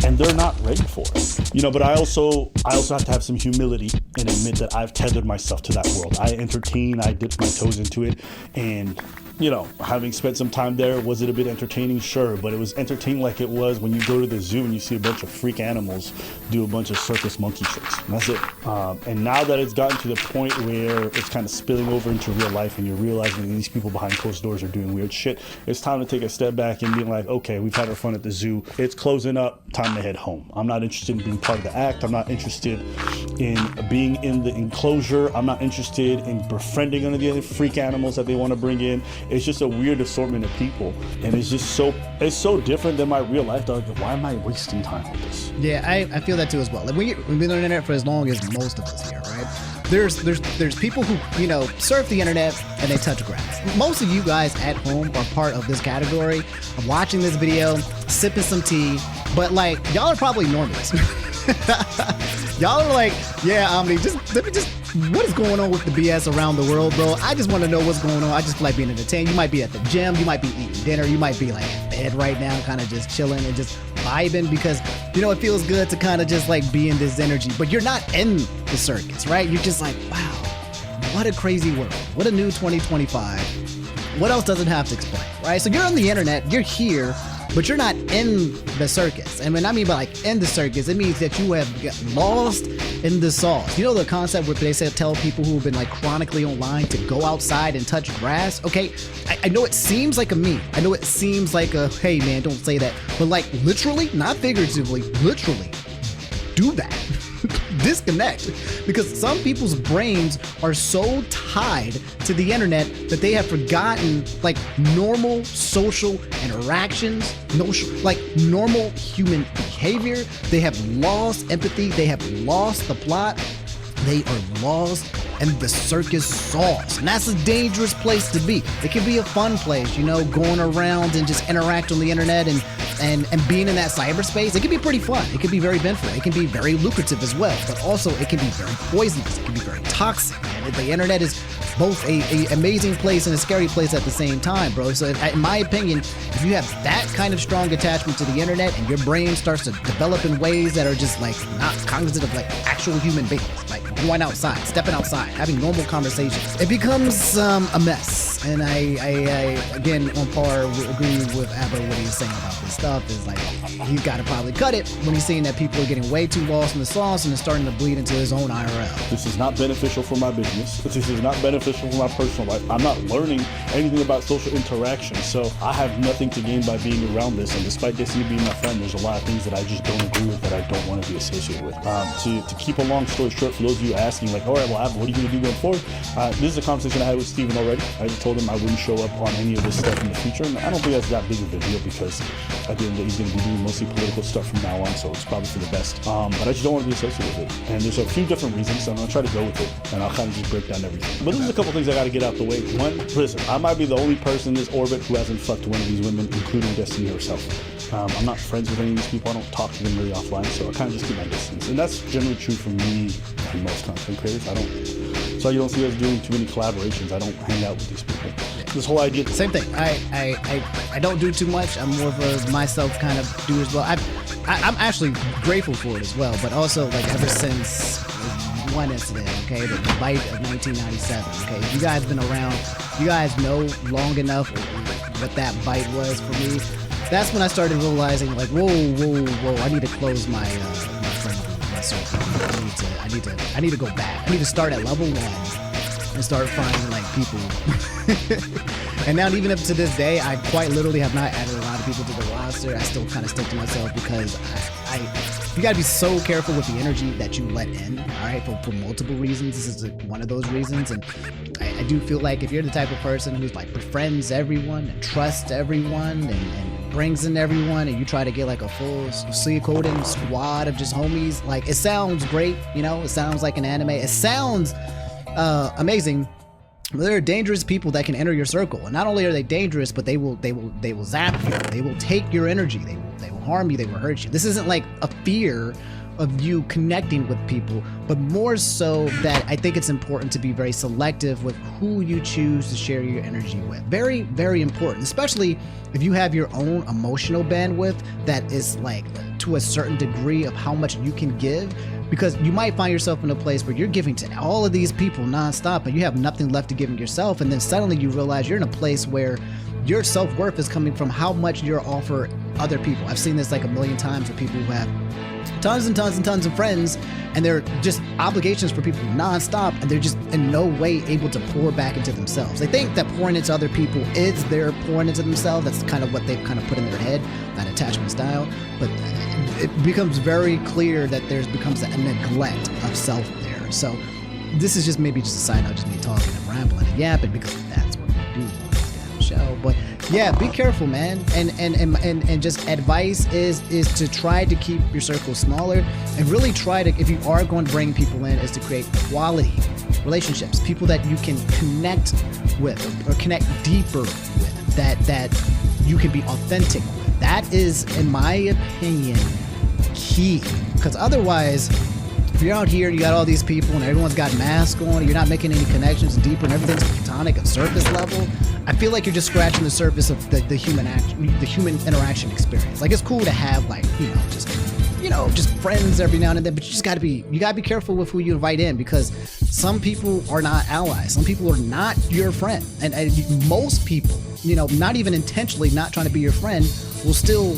and they're not ready for it. You know, but I also have to have some humility and admit that I've tethered myself to that world. I entertain, I dipped my toes into it, and you know, having spent some time there, was it a bit entertaining? Sure, but it was entertaining like it was when you go to the zoo and you see a bunch of freak animals do a bunch of circus monkey tricks. And that's it. And now that it's gotten to the point where it's kind of spilling over into real life and you're realizing that these people behind closed doors are doing weird shit, it's time to take a step back and be like, okay, we've had our fun at the zoo. It's closing up. Time to head home. I'm not interested in being part of the act. I'm not interested in being in the enclosure. I'm not interested in befriending any of the other freak animals that they want to bring in. It's just a weird assortment of people, and it's so different than my real life. Like, why am I wasting time on this?
Yeah, I feel that too as well. Like we've been on the internet for as long as most of us here, right? There's people who, you know, surf the internet and they touch grass. Most of you guys at home are part of this category of watching this video, sipping some tea, but like y'all are probably normals. Y'all are like, yeah, Omni, let me what is going on with the BS around the world, bro? I just want to know what's going on. I just feel like being entertained. You might be at the gym, you might be eating dinner, you might be like in bed right now, kind of just chilling and just vibing because, you know, it feels good to kind of just like be in this energy, but you're not in the circus, right? You're just like, wow, what a crazy world. What a new 2025. What else does it have to explain, right? So you're on the internet, you're here, but you're not in the circus. And when I mean by like in the circus, it means that you have got lost in the sauce. You know the concept where they say tell people who have been like chronically online to go outside and touch grass? Okay, I know it seems like a meme. I know it seems like a, hey man, don't say that. But like literally, not figuratively, literally, do that. Disconnect, because some people's brains are so tied to the internet that they have forgotten like normal social interactions, like normal human behavior. They have lost empathy. They have lost the plot. They are lost in the circus sauce, and that's a dangerous place to be. It can be a fun place, you know, going around and just interact on the internet and being in that cyberspace. It can be pretty fun. It can be very beneficial. It can be very lucrative as well, but also it can be very poisonous. It can be very toxic. And the internet is both a amazing place and a scary place at the same time, bro. So in my opinion, if you have that kind of strong attachment to the internet and your brain starts to develop in ways that are just like not cognizant of like actual human beings, like going outside, stepping outside, having normal conversations, it becomes a mess. And I again, on par, agree with Abba what he's saying about this stuff. Is like, he's got to probably cut it when he's seeing that people are getting way too lost in the sauce and it's starting to bleed into his own IRL.
This is not beneficial for my business. This is not beneficial for my personal life. I'm not learning anything about social interaction, so I have nothing to gain by being around this. And despite Destiny being my friend, there's a lot of things that I just don't agree with, that I don't want to be associated with. To keep a long story short, for those of you asking, like, all right, well, Abba, what are you going to do going forward? This is a conversation I had with Steven already. I just told him I wouldn't show up on any of this stuff in the future, and I don't think that's that big of a deal because at the end of the day, he's going to be doing mostly political stuff from now on, so it's probably for the best. But I just don't want to be associated with it, and there's a few different reasons, so I'm going to try to go with it, and I'll kind of just break down everything. But there's a couple things I got to get out the way. One, listen, I might be the only person in this orbit who hasn't fucked one of these women, including Destiny herself. I'm not friends with any of these people. I don't talk to them really offline, so I kind of just keep my distance. And that's generally true for me and most content creators. So you don't see us doing too many collaborations. I don't hang out with these people. This whole idea.
Same thing. I don't do too much. I'm more of a myself kind of dude as well. I'm actually grateful for it as well, but also like ever since one incident, okay, the bite of 1997, okay, if you guys been around, you guys know long enough what that bite was for me. That's when I started realizing, like, whoa, I need to close my friend group, my circle. I need to go back. I need to start at level 1 and start finding like people. And now, even up to this day, I quite literally have not added a lot of people to the roster. I still kind of stick to myself because you gotta be so careful with the energy that you let in, all right, for multiple reasons. This is one of those reasons, and I do feel like if you're the type of person who's like befriends everyone and trusts everyone and brings in everyone, and you try to get like a full Suikoden squad of just homies, like, it sounds great, you know, it sounds like an anime, it sounds amazing. There are dangerous people that can enter your circle, and not only are they dangerous, but they will zap you. They will take your energy. They will harm you. They will hurt you. This isn't like a fear of you connecting with people, but more so that I think it's important to be very selective with who you choose to share your energy with. Very, very important, especially if you have your own emotional bandwidth that is like to a certain degree of how much you can give. Because you might find yourself in a place where you're giving to all of these people nonstop and you have nothing left to give yourself, and then suddenly you realize you're in a place where your self-worth is coming from how much you're offer other people. I've seen this like a million times with people who have tons and tons and tons of friends, and they're just obligations for people nonstop, and they're just in no way able to pour back into themselves. They think that pouring into other people is their pouring into themselves. That's kind of what they've kind of put in their head, that attachment style. But it becomes very clear that there becomes a neglect of self there. So this is just maybe just a side note, just me talking and rambling and yapping, because that's what we do on this damn show. But yeah, be careful, man. And just advice is to try to keep your circle smaller, and really try to, if you are going to bring people in, is to create quality relationships, people that you can connect with or connect deeper with, that you can be authentic with. That is, in my opinion, key. Because otherwise, if you're out here, you got all these people and everyone's got masks on, and you're not making any connections deeper, and everything's platonic at surface level, I feel like you're just scratching the surface of the human interaction experience. Like, it's cool to have, like, just friends every now and then, but you gotta be careful with who you invite in, because some people are not allies. Some people are not your friend, and most people, not even intentionally not trying to be your friend, will still,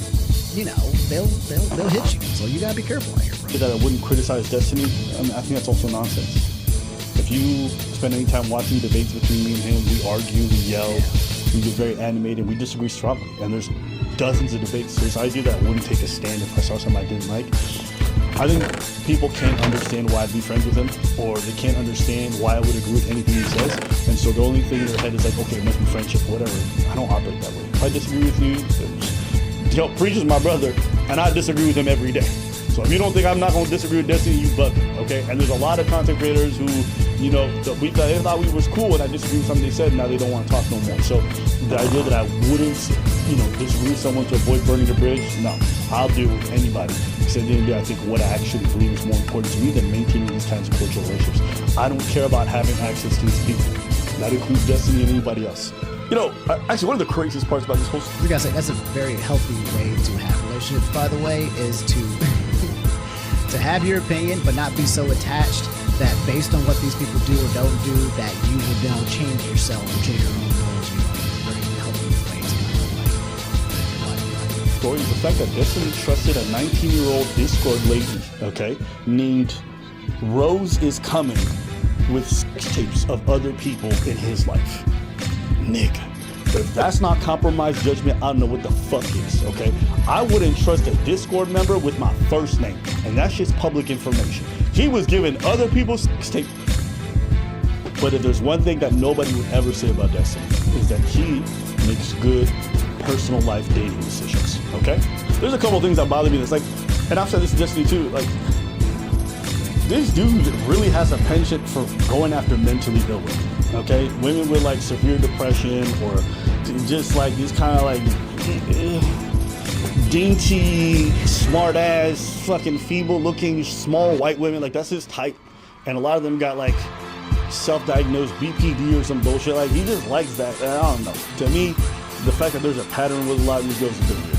they'll hit you. So you gotta be careful out here, bro.
That I wouldn't criticize Destiny, I think that's also nonsense. If you spend any time watching debates between me and him, we argue, we yell, we get very animated, we disagree strongly, and there's dozens of debates. So this idea that I wouldn't take a stand if I saw something I didn't like, I think people can't understand why I'd be friends with him, or they can't understand why I would agree with anything he says, and so the only thing in their head is like, okay, it must be friendship, whatever. I don't operate that way. If I disagree with you, Preach is my brother, and I disagree with him every day. So if you don't think I'm not going to disagree with Destiny, you bug me, okay? And there's a lot of content creators who, they thought we was cool, and I disagree with something they said, and now they don't want to talk no more. So the idea that I wouldn't, disagree with someone to avoid burning the bridge, no. I'll deal with anybody. Because at the end of the day, I think what I actually believe is more important to me than maintaining these kinds of cordial relationships. I don't care about having access to these people. That includes Destiny and anybody else. Actually, one of the craziest parts about this whole...
I gotta say, that's a very healthy way to have relationships, by the way, is to have your opinion, but not be so attached that based on what these people do or don't do, that you will now change yourself and change your own goals, very healthy ways.
Story is the fact that Destiny trusted a 19-year-old Discord lady, okay, named Rose is Coming, with sex tapes of other people in his life. Nigga. If that's not compromised judgment, I don't know what the fuck is, okay? I wouldn't trust a Discord member with my first name, and that's just public information. He was giving other people sex tape. But if there's one thing that nobody would ever say about Destiny, is that he makes good personal life dating decisions, okay? There's a couple things that bother me that's like, and I've said this to Destiny too, like, this dude really has a penchant for going after mentally ill women, okay? Women with like severe depression or just like these kind of like dainty, smart ass, fucking feeble looking, small white women. Like that's his type. And a lot of them got like self-diagnosed BPD or some bullshit. Like he just likes that. And I don't know. To me, the fact that there's a pattern with a lot of these girls is a bit weird.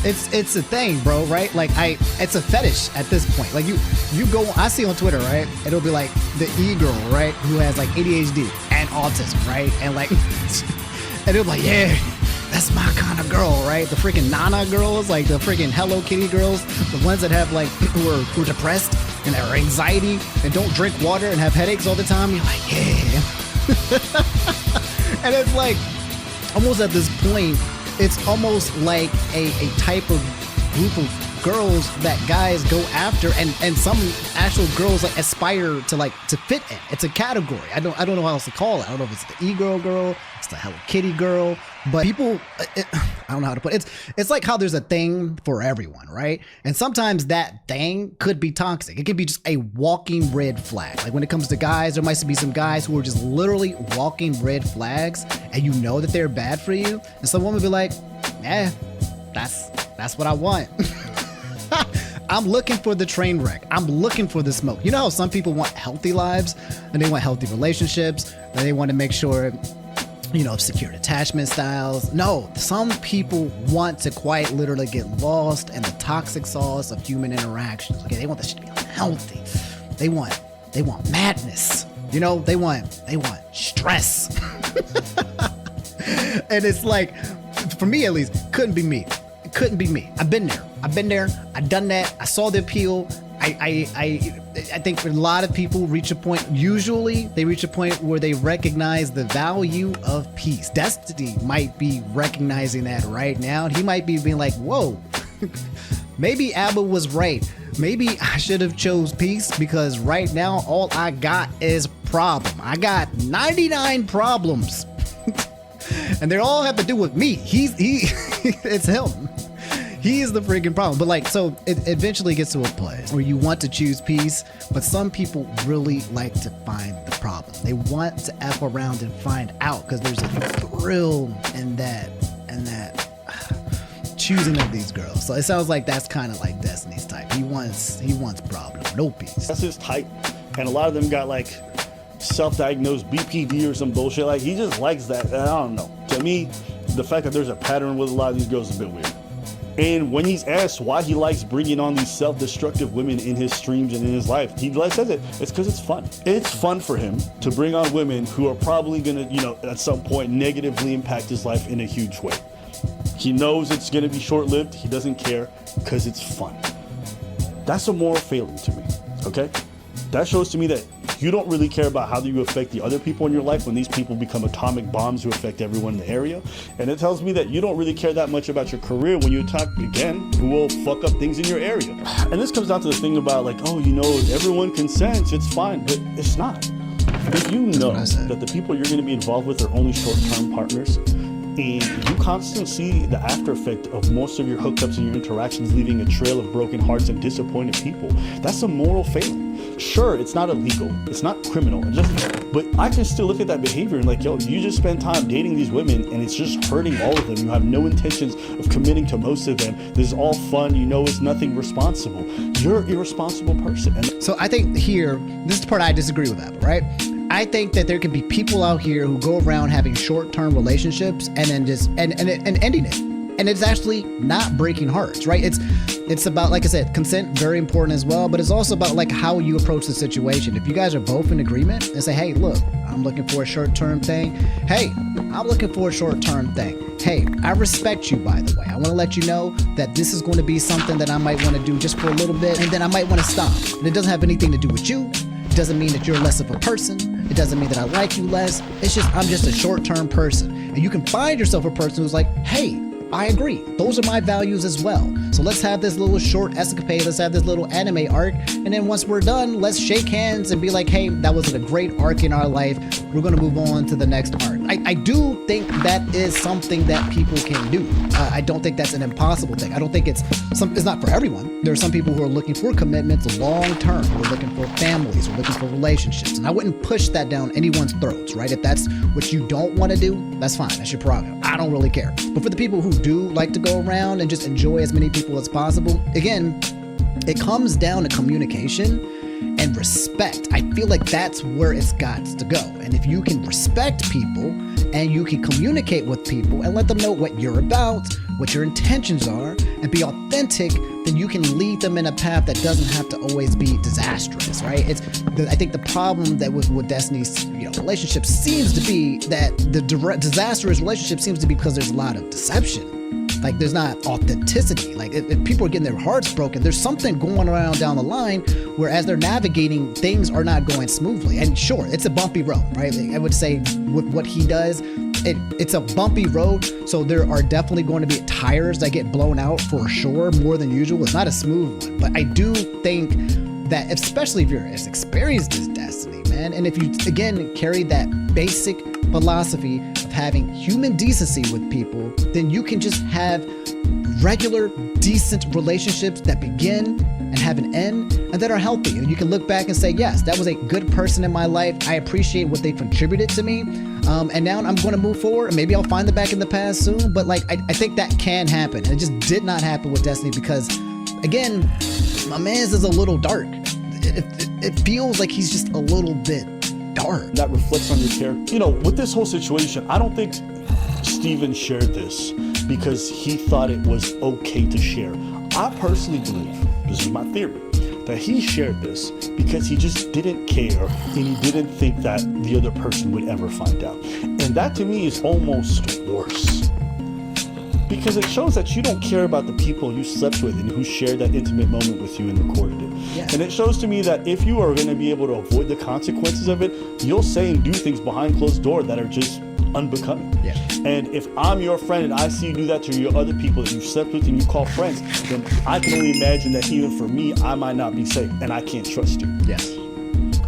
It's a thing, bro, right? Like it's a fetish at this point. Like you go, I see on Twitter, right? It'll be like the e-girl, right? Who has like ADHD and autism, right? And like, and it'll be like, yeah, that's my kind of girl, right? The freaking Nana girls, like the freaking Hello Kitty girls, the ones that have like, who are depressed and are anxiety and don't drink water and have headaches all the time. You're like, yeah. And it's like, almost at this point, it's almost like a type of group of girls that guys go after, and some actual girls like aspire to fit in. It's a category. I don't know how else to call it. I don't know if it's the e-girl, it's the Hello Kitty girl, but people, I don't know how to put it. It's like how there's a thing for everyone, right? And sometimes that thing could be toxic. It could be just a walking red flag. Like when it comes to guys, there might be some guys who are just literally walking red flags, and you know that they're bad for you, and some woman be like, yeah, that's what I want. I'm looking for the train wreck. I'm looking for the smoke. You know how some people want healthy lives and they want healthy relationships and they want to make sure, you know, secure attachment styles. No, some people want to quite literally get lost in the toxic sauce of human interactions. Okay, they want this shit to be unhealthy. They want madness. You know, they want stress. And it's like, for me at least, couldn't be me. It couldn't be me. I've been there. I've done that. I saw the appeal. I think for a lot of people reach a point, usually they reach a point where they recognize the value of peace. Destiny might be recognizing that right now. He might be being like, whoa, maybe Abba was right. Maybe I should have chose peace, because right now all I got is problem. I got 99 problems. And they all have to do with me. It's him. He is the freaking problem. But like, so it eventually gets to a place where you want to choose peace, but some people really like to find the problem. They want to F around and find out, because there's a thrill in that choosing of these girls. So it sounds like that's kind of like Destiny's type. He wants problem, no peace.
That's his type. And a lot of them got like self-diagnosed BPD or some bullshit. Like he just likes that. And I don't know. To me, the fact that there's a pattern with a lot of these girls is a bit weird. And when he's asked why he likes bringing on these self-destructive women in his streams and in his life, he says it's because it's fun. It's fun for him to bring on women who are probably gonna, you know, at some point negatively impact his life in a huge way. He knows it's gonna be short-lived. He doesn't care because it's fun. That's a moral failing to me, okay? That shows to me that you don't really care about how you affect the other people in your life when these people become atomic bombs who affect everyone in the area. And it tells me that you don't really care that much about your career when you attack, again, who will fuck up things in your area. And this comes down to the thing about like, oh, you know, everyone consents, it's fine, but it's not. If you know that the people you're going to be involved with are only short-term partners, and you constantly see the after effect of most of your hookups and your interactions leaving a trail of broken hearts and disappointed people, that's a moral failing. Sure, it's not illegal, it's not criminal, but I can still look at that behavior and like, yo, you just spend time dating these women and it's just hurting all of them. You have no intentions of committing to most of them. This is all fun, you know, it's nothing responsible. You're an irresponsible person.
So I think here, this is the part I disagree with that, right? I think that there can be people out here who go around having short-term relationships and then just and ending it, and it's actually not breaking hearts, right? It's it's about, like I said, consent, very important as well, but it's also about like how you approach the situation. If you guys are both in agreement and say, hey, look, I'm looking for a short-term thing. Hey, I'm looking for a short-term thing. Hey, I respect you, by the way. I want to let you know that this is going to be something that I might want to do just for a little bit, and then I might want to stop. And it doesn't have anything to do with you. It doesn't mean that you're less of a person. It doesn't mean that I like you less. It's just, I'm just a short-term person. And you can find yourself a person who's like, hey, I agree. Those are my values as well. So let's have this little short escapade. Let's have this little anime arc. And then once we're done, let's shake hands and be like, hey, that was a great arc in our life. We're going to move on to the next arc. I do think that is something that people can do. I don't think that's an impossible thing. I don't think it's not for everyone. There are some people who are looking for commitments long term. Who are looking for families. Who are looking for relationships. And I wouldn't push that down anyone's throats, right? If that's what you don't want to do, that's fine. That's your prerogative. I don't really care. But for the people who do like to go around and just enjoy as many people as possible, again, it comes down to communication and respect. I feel like that's where it's got to go. And if you can respect people and you can communicate with people and let them know what you're about, what your intentions are, and be authentic, then you can lead them in a path that doesn't have to always be disastrous, right? I think the problem that with Destiny's relationship seems to be that the disastrous relationship seems to be because there's a lot of deception. Like, there's not authenticity. Like, if people are getting their hearts broken, there's something going around down the line where as they're navigating, things are not going smoothly. And sure, it's a bumpy road, right? I would say with what he does, it's a bumpy road. So there are definitely going to be tires that get blown out for sure, more than usual. It's not a smooth one. But I do think that, especially if you're as experienced as Destiny, man, and if you, again, carry that basic philosophy of having human decency with people, then you can just have regular, decent relationships that begin and have an end and that are healthy. And you can look back and say, yes, that was a good person in my life. I appreciate what they contributed to me. And now I'm going to move forward, and maybe I'll find them back in the past soon. But like, I think that can happen. And it just did not happen with Destiny because, again, my man's is a little dark. It feels like he's just a little bit dark.
That reflects on your character. With this whole situation, I don't think Steven shared this because he thought it was okay to share. I personally believe, this is my theory, that he shared this because he just didn't care and he didn't think that the other person would ever find out. And that to me is almost worse. Because it shows that you don't care about the people you slept with and who shared that intimate moment with you and recorded it. Yeah. And it shows to me that if you are going to be able to avoid the consequences of it, you'll say and do things behind closed door that are just unbecoming. Yeah. And if I'm your friend and I see you do that to your other people that you slept with and you call friends, then I can only imagine that even for me, I might not be safe and I can't trust you.
Yes.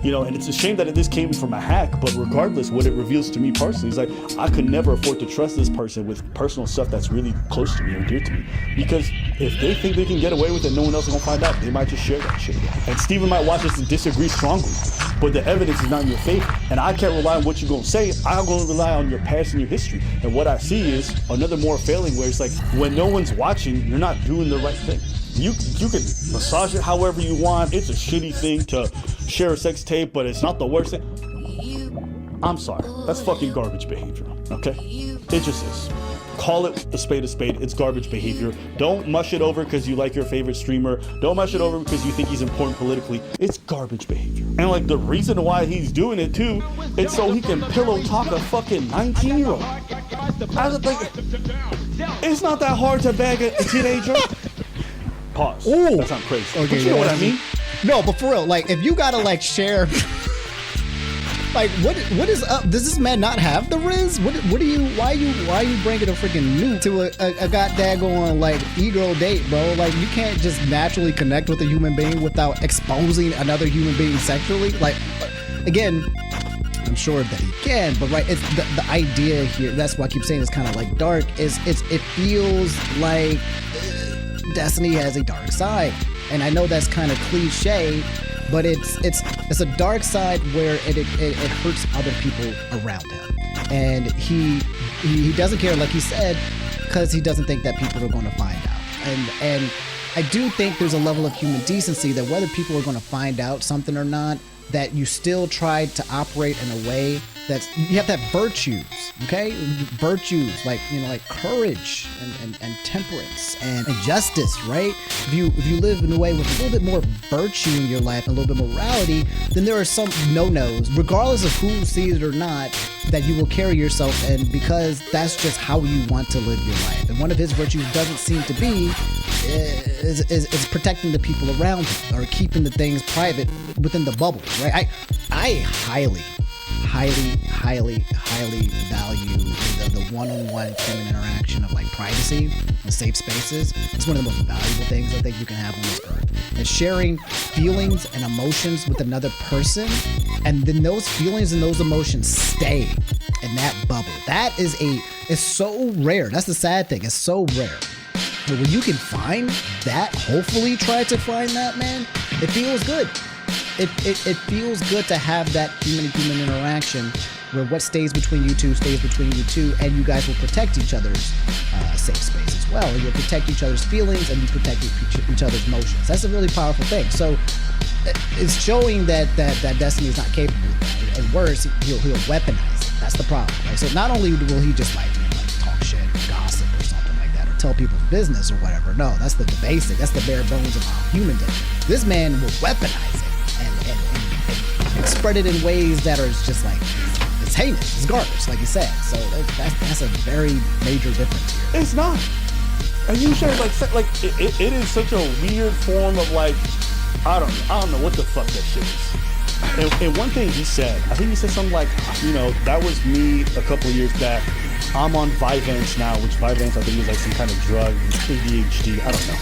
And it's a shame that this came from a hack, but regardless, what it reveals to me personally is like, I could never afford to trust this person with personal stuff that's really close to me or dear to me. Because if they think they can get away with it, no one else is gonna find out. They might just share that shit. And Steven might watch this and disagree strongly, but the evidence is not in your favor. And I can't rely on what you're gonna say. I'm gonna rely on your past and your history. And what I see is another more failing where it's like, when no one's watching, you're not doing the right thing. You can massage it however you want. It's a shitty thing to share a sex tape, but it's not the worst thing. I'm sorry. That's fucking garbage behavior, okay? It just is. Call it a spade. It's garbage behavior. Don't mush it over because you like your favorite streamer. Don't mush it over because you think he's important politically. It's garbage behavior. And like the reason why he's doing it too, it's so he can pillow talk a fucking 19-year-old. I was like, it's not that hard to bag a teenager. Pause.
Ooh.
That sounds crazy.
Okay,
but you know what I mean?
No, but for real, like, if you gotta like share, like, what is up? Does this man not have the Riz? Why are you bringing a freaking nuke to a goddamn like e-girl date, bro? Like, you can't just naturally connect with a human being without exposing another human being sexually. Like, again, I'm sure that he can, but right, it's the idea here. That's why I keep saying it's kind of like dark. It feels like Destiny has a dark side, and I know that's kind of cliche, but it's a dark side where it hurts other people around him, and he doesn't care, like he said, because he doesn't think that people are going to find out. And I do think there's a level of human decency that whether people are going to find out something or not, that you still try to operate in a way you have to have virtues, okay? Virtues like, you know, like courage and temperance and justice, right? If you live in a way with a little bit more virtue in your life and a little bit more morality, then there are some no-nos, regardless of who sees it or not, that you will carry yourself in, because that's just how you want to live your life. And one of his virtues doesn't seem to be is protecting the people around him, or keeping the things private within the bubble, right? I highly value the one-on-one human interaction of like privacy and safe spaces. It's one of the most valuable things I think you can have on this earth. And sharing feelings and emotions with another person, and then those feelings and those emotions stay in that bubble. That is it's so rare. That's the sad thing. It's so rare. But when you can find that, hopefully try to find that, man, it feels good. It feels good to have that human interaction where what stays between you two stays between you two, and you guys will protect each other's safe space as well. You'll protect each other's feelings, and you protect each other's emotions. That's a really powerful thing. So it's showing that Destiny is not capable of that. And worse, he'll weaponize it. That's the problem, right? So not only will he just like talk shit, gossip, or something like that, or tell people's business or whatever. No, that's the basic. That's the bare bones of how human does. This man will weaponize it and spread it in ways that are just like, it's heinous, it's garbage, like you said. So that's a very major difference here.
It's not. And you should like it is such a weird form of like, I don't know what the fuck that shit is. And one thing he said, I think he said something like, you know, that was me a couple of years back. I'm on Vyvanse now, which Vyvanse I think is like some kind of drug, ADHD, I don't know.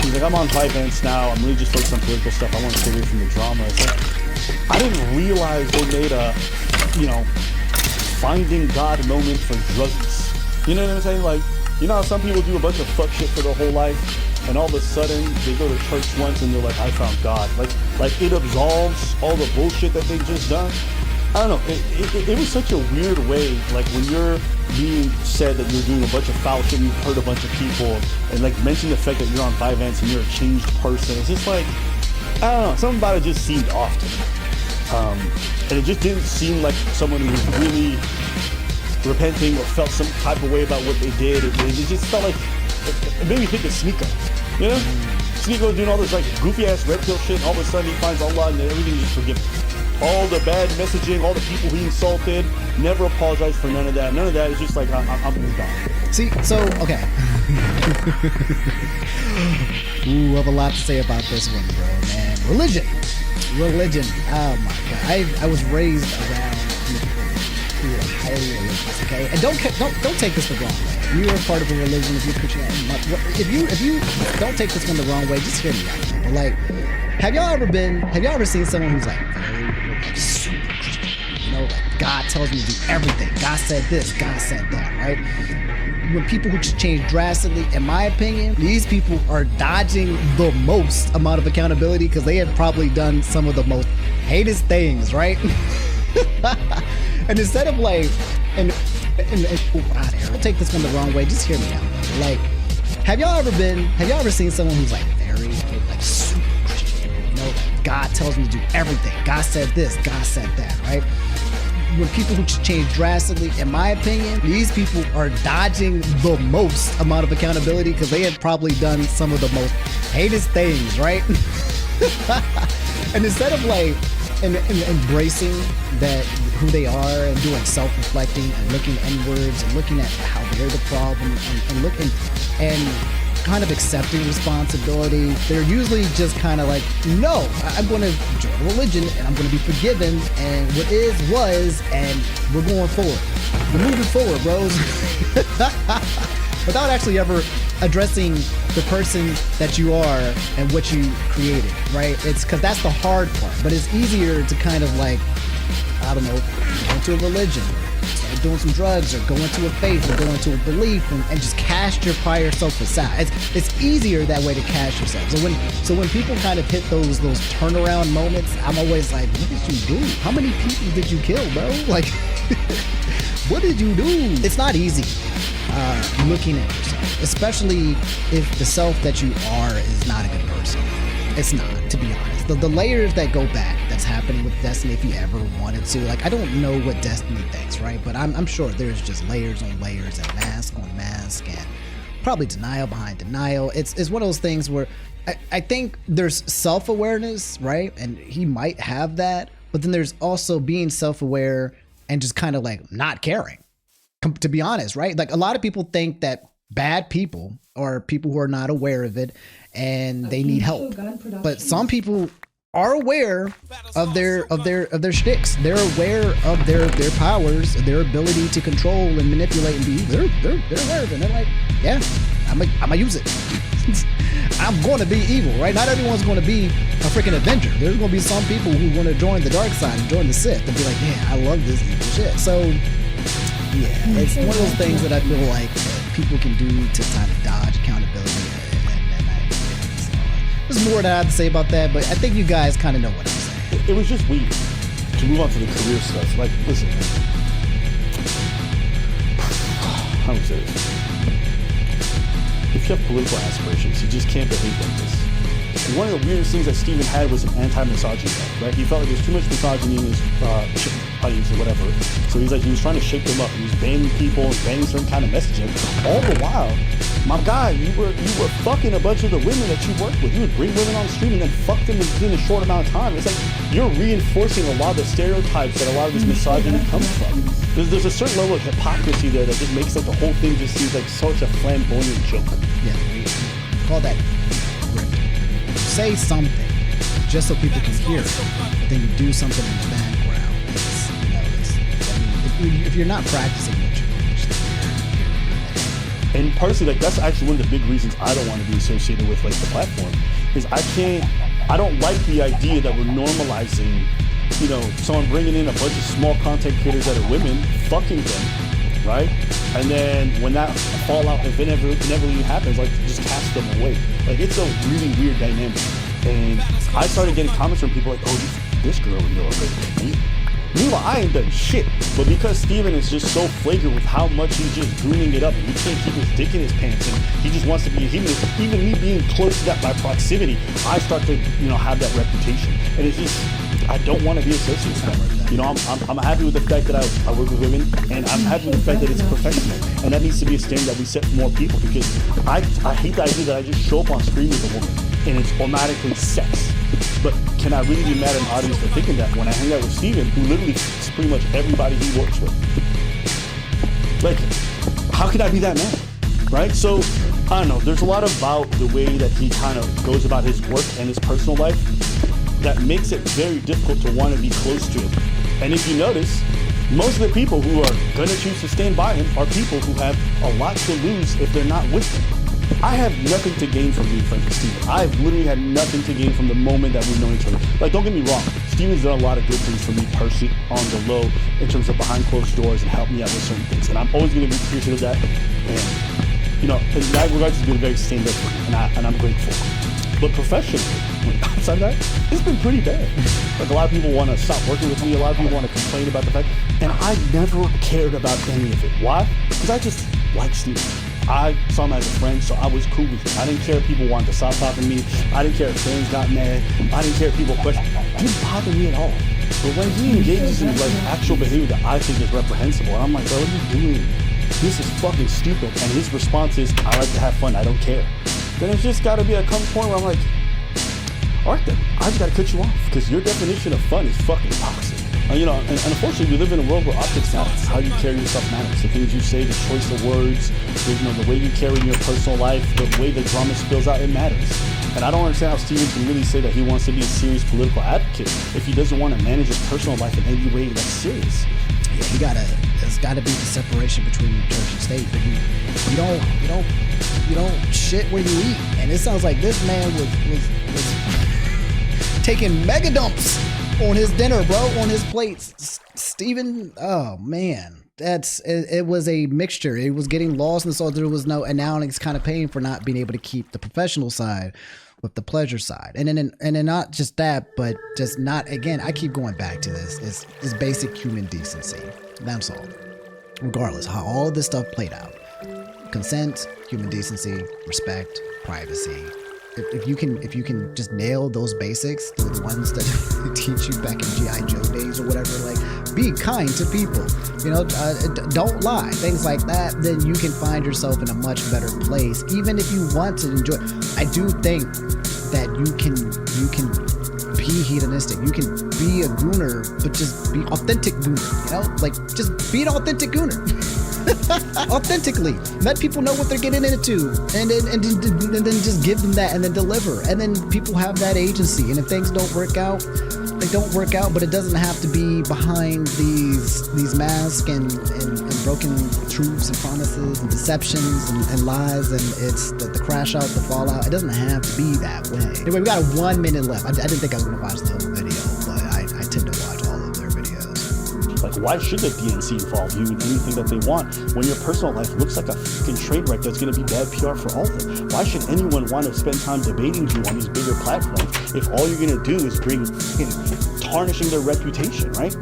He's like, I'm on Vyvanse now, I'm really just focused on political stuff, I want to stay away from the drama. It's like, I didn't realize they made a, you know, finding God moment for druggies. You know what I'm saying? Like, you know how some people do a bunch of fuck shit for their whole life, and all of a sudden they go to church once and they're like, I found God. Like it absolves all the bullshit that they just done. I don't know. It was such a weird way. Like when you're being said that you're doing a bunch of foul shit, and you've hurt a bunch of people, and like mention the fact that you're on Vyvanse and you're a changed person. It's just like, I don't know. Something about it just seemed off to me. And it just didn't seem like someone who was really repenting or felt some type of way about what they did. It just felt like, it made me think of Sneeko, you know? Sneeko doing all this like goofy ass red pill shit, and all of a sudden he finds Allah and everything just forgiven. All the bad messaging, all the people he insulted, never apologized for none of that. None of that. It's just like, I'm moved on.
See, so, okay. Ooh, I have a lot to say about this one, bro, man. Religion. Oh my God. I was raised around people who are highly religious, okay? And don't take this the wrong way. If you're a part of a religion, if you're Christian, if you don't take this one the wrong way, just hear me out. But like, have y'all ever seen someone who's like very like super Christian? You know, like God tells me to do everything. God said this, God said that, right? When people who change drastically, in my opinion, these people are dodging the most amount of accountability because they have probably done some of the most heinous things, right? And instead of like, and don't take this one the wrong way, just hear me out. Like, have y'all ever seen someone who's like very like super Christian? You know, like God tells me to do everything. God said this, God said that, right? When people who change drastically, in my opinion, these people are dodging the most amount of accountability because they have probably done some of the most heinous things, right? And instead of like embracing that who they are and doing self-reflecting and looking inwards and looking at how they're the problem and looking and kind of accepting responsibility, they're usually just kind of like, no, I'm going to join religion and I'm going to be forgiven, and what is was, and we're going forward. We're moving forward, bros. Without actually ever addressing the person that you are and what you created, right? It's because that's the hard part, but it's easier to kind of like, I don't know, go into a religion, start doing some drugs, or go into a faith, or go into a belief, and just cast your prior self aside. It's easier that way to cast yourself. So when people kind of hit those turnaround moments, I'm always like, what did you do? How many people did you kill, bro? Like, what did you do? It's not easy looking at yourself, especially if the self that you are is not a good person. It's not, to be honest. The layers that go back, that's happening with Destiny if he ever wanted to. Like, I don't know what Destiny thinks, right? But I'm sure there's just layers on layers and mask on mask and probably denial behind denial. It's one of those things where I think there's self-awareness, right? And he might have that, but then there's also being self-aware and just kind of like not caring, to be honest, right? Like, a lot of people think that bad people are people who are not aware of it and they need help. But some people are aware of their shticks. They're aware of their powers, their ability to control and manipulate and be. They're aware of it. And they're like, yeah, I'm gonna use it. I'm going to be evil, right? Not everyone's going to be a freaking Avenger. There's going to be some people who want to join the dark side and join the Sith and be like, yeah, I love this evil shit. So yeah, it's one of those things that I feel like people can do to kind of dodge accountability. There's more that I have to say about that, but I think you guys kind of know what I'm saying.
It was just weird to move on to the career stuff. Like, listen, how would I say this? If you have political aspirations, you just can't behave like this. And one of the weirdest things that Steven had was an anti-misogyny, right? He felt like there's too much misogyny in his audience or whatever. So he was trying to shake them up. He was banning people, banning certain kind of messaging. All the while, my guy, you were fucking a bunch of the women that you worked with. You would bring women on the stream and then fuck them within a short amount of time. It's like you're reinforcing a lot of the stereotypes that a lot of this misogyny comes from. There's a certain level of hypocrisy there that just makes like the whole thing just seems like such a flamboyant joke.
Yeah, we call that grip. You say something just so people can hear it, but then you do something in the background. If you're not practicing what you preach,
and personally, like, that's actually one of the big reasons I don't want to be associated with like the platform, is I don't like the idea that we're normalizing, someone bringing in a bunch of small content creators that are women, fucking them, right? And then when that fallout inevitably happens, like, just cast them away. Like, it's a really weird dynamic. And I started getting comments from people like, oh, this girl, meanwhile, I ain't done shit. But because Steven is just so flagrant with how much he's just grooming it up, and he can't keep his dick in his pants, and he just wants to be even me being close to that by proximity, I start to, have that reputation. And it's just, I don't want to be associated with that. I'm happy with the fact that I work with women, and I'm happy with the fact that it's professional. And that needs to be a standard that we set for more people, because I hate the idea that I just show up on screen with a woman and it's automatically sex. But can I really be mad at an audience for thinking that when I hang out with Steven, who literally fucks pretty much everybody he works with? Like, how could I be that mad? Right? So, I don't know. There's a lot about the way that he kind of goes about his work and his personal life that makes it very difficult to want to be close to him. And if you notice, most of the people who are going to choose to stand by him are people who have a lot to lose if they're not with him. I have nothing to gain from being friends with Steven. I've literally had nothing to gain from the moment that we've known each other. Like, don't get me wrong, Steven's done a lot of good things for me personally on the low in terms of behind closed doors and helped me out with certain things. And I'm always going to be appreciative of that. And, in that regard, he's been very stand up for me, and I'm grateful. But professionally, outside of that, it's been pretty bad. Like, a lot of people want to stop working with me. A lot of people want to complain about the fact. And I never cared about any of it. Why? Because I just like Steven. I saw him as a friend, so I was cool with him. I didn't care if people wanted to stop talking to me. I didn't care if fans got mad. I didn't care if people questioned. It didn't bother me at all. But when he engages in like actual behavior that I think is reprehensible, I'm like, bro, what are you doing? This is fucking stupid. And his response is, I like to have fun. I don't care. Then it's just got to be a come point where I'm like, all right then, I just got to cut you off because your definition of fun is fucking toxic. And unfortunately, we live in a world where optics matter. How you carry yourself matters. The things you say, the choice of words, the way you carry in your personal life, the way the drama spills out, it matters. And I don't understand how Steven can really say that he wants to be a serious political advocate if he doesn't want to manage his personal life in any way that's serious.
Yeah, there's gotta be the separation between church and state. But you don't shit where you eat. And it sounds like this man was taking mega dumps on his dinner, bro, on his plates. Steven, oh man, it was a mixture. It was getting lost in the soul. There was no, and now he's kind of paying for not being able to keep the professional side with the pleasure side. And then not just that, but just not, again, I keep going back to this, is basic human decency. That's all. Regardless how all of this stuff played out. Consent, human decency, respect, privacy, if you can just nail those basics, the ones that teach you back in G.I. Joe days or whatever, like be kind to people, you know, don't lie, things like that, then you can find yourself in a much better place, even if you want to enjoy. I do think that you can be hedonistic, you can be a gooner, but just be authentic gooner, you know, like just be an authentic gooner. Authentically let people know what they're getting into, and then just give them that, and then deliver, and then people have that agency, and if things don't work out, they don't work out, but it doesn't have to be behind these masks and broken truths and promises and deceptions and lies, and it's the crash out, the fallout. It doesn't have to be that way. Anyway, we got 1 minute left. I didn't think I was gonna watch the whole video, but I tend to watch all of their videos.
Like, why should the DNC involve you in anything that they want when your personal life looks like a fucking train wreck that's going to be bad PR for all of them? Why should anyone want to spend time debating you on these bigger platforms if all you're going to do is bring tarnishing their reputation, right?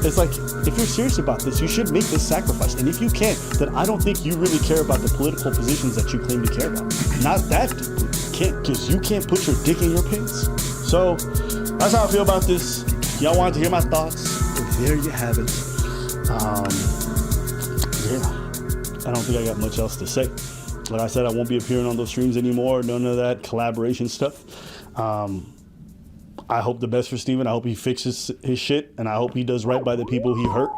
It's like, if you're serious about this, you should make this sacrifice. And if you can't, then I don't think you really care about the political positions that you claim to care about. Not that deeply. Because you can't put your dick in your pants. So, that's how I feel about this. Y'all wanted to hear my thoughts? There you have it. Yeah, I don't think I got much else to say. Like I said, I won't be appearing on those streams anymore. None of that collaboration stuff. I hope the best for Steven. I hope he fixes his shit, and I hope he does right by the people he hurt.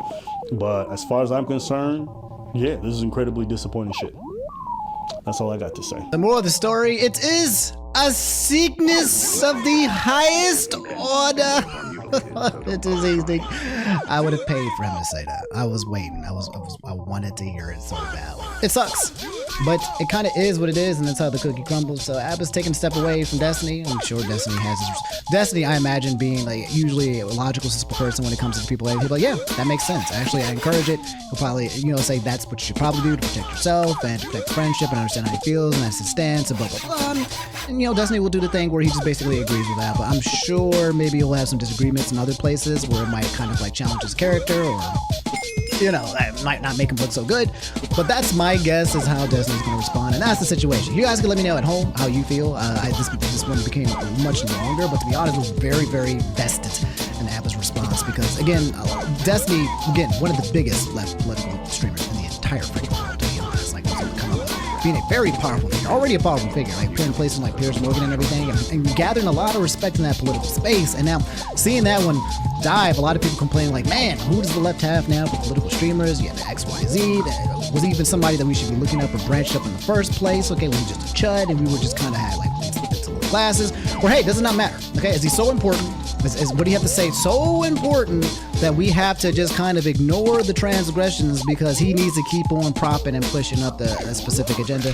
But as far as I'm concerned, yeah, this is incredibly disappointing shit. That's all I got to say.
The moral of the story, it is a sickness of the highest order. It is easy. I would have paid for him to say that. I was waiting. I wanted to hear it so badly. It sucks, but it kind of is what it is, and that's how the cookie crumbles. So Abba's taking a step away from Destiny. I'm sure Destiny has Destiny, I imagine, being like usually a logical person when it comes to people. He'll be like, yeah, that makes sense. Actually, I encourage it. He'll probably, say that's what you should probably do to protect yourself and to protect friendship and understand how he feels, and that's his stance, and blah, blah, blah. And, Destiny will do the thing where he just basically agrees with that, but I'm sure maybe he'll have some disagreements in other places where it might kind of like challenge his character, or that might not make him look so good. But that's my guess is how Destiny's going to respond, and that's the situation. You guys can let me know at home how you feel. This one became much longer, but to be honest, it was very, very vested in Abba's response, because again, Destiny, one of the biggest left political streamers in the entire freaking world, to be honest. Like, come up being a very powerful figure, already a powerful figure, like appearing in places like Piers Morgan and everything, and gathering a lot of respect in that political space. And now seeing that one dive, a lot of people complaining like, man, who does the left have now for political streamers? You have the XYZ, that was even somebody that we should be looking up or branched up in the first place. Okay, was he just a chud and we were just kind of had like these little classes? Or hey, does it not matter? Okay, is he so important? Is what do you have to say so important that we have to just kind of ignore the transgressions because he needs to keep on propping and pushing up the specific agenda?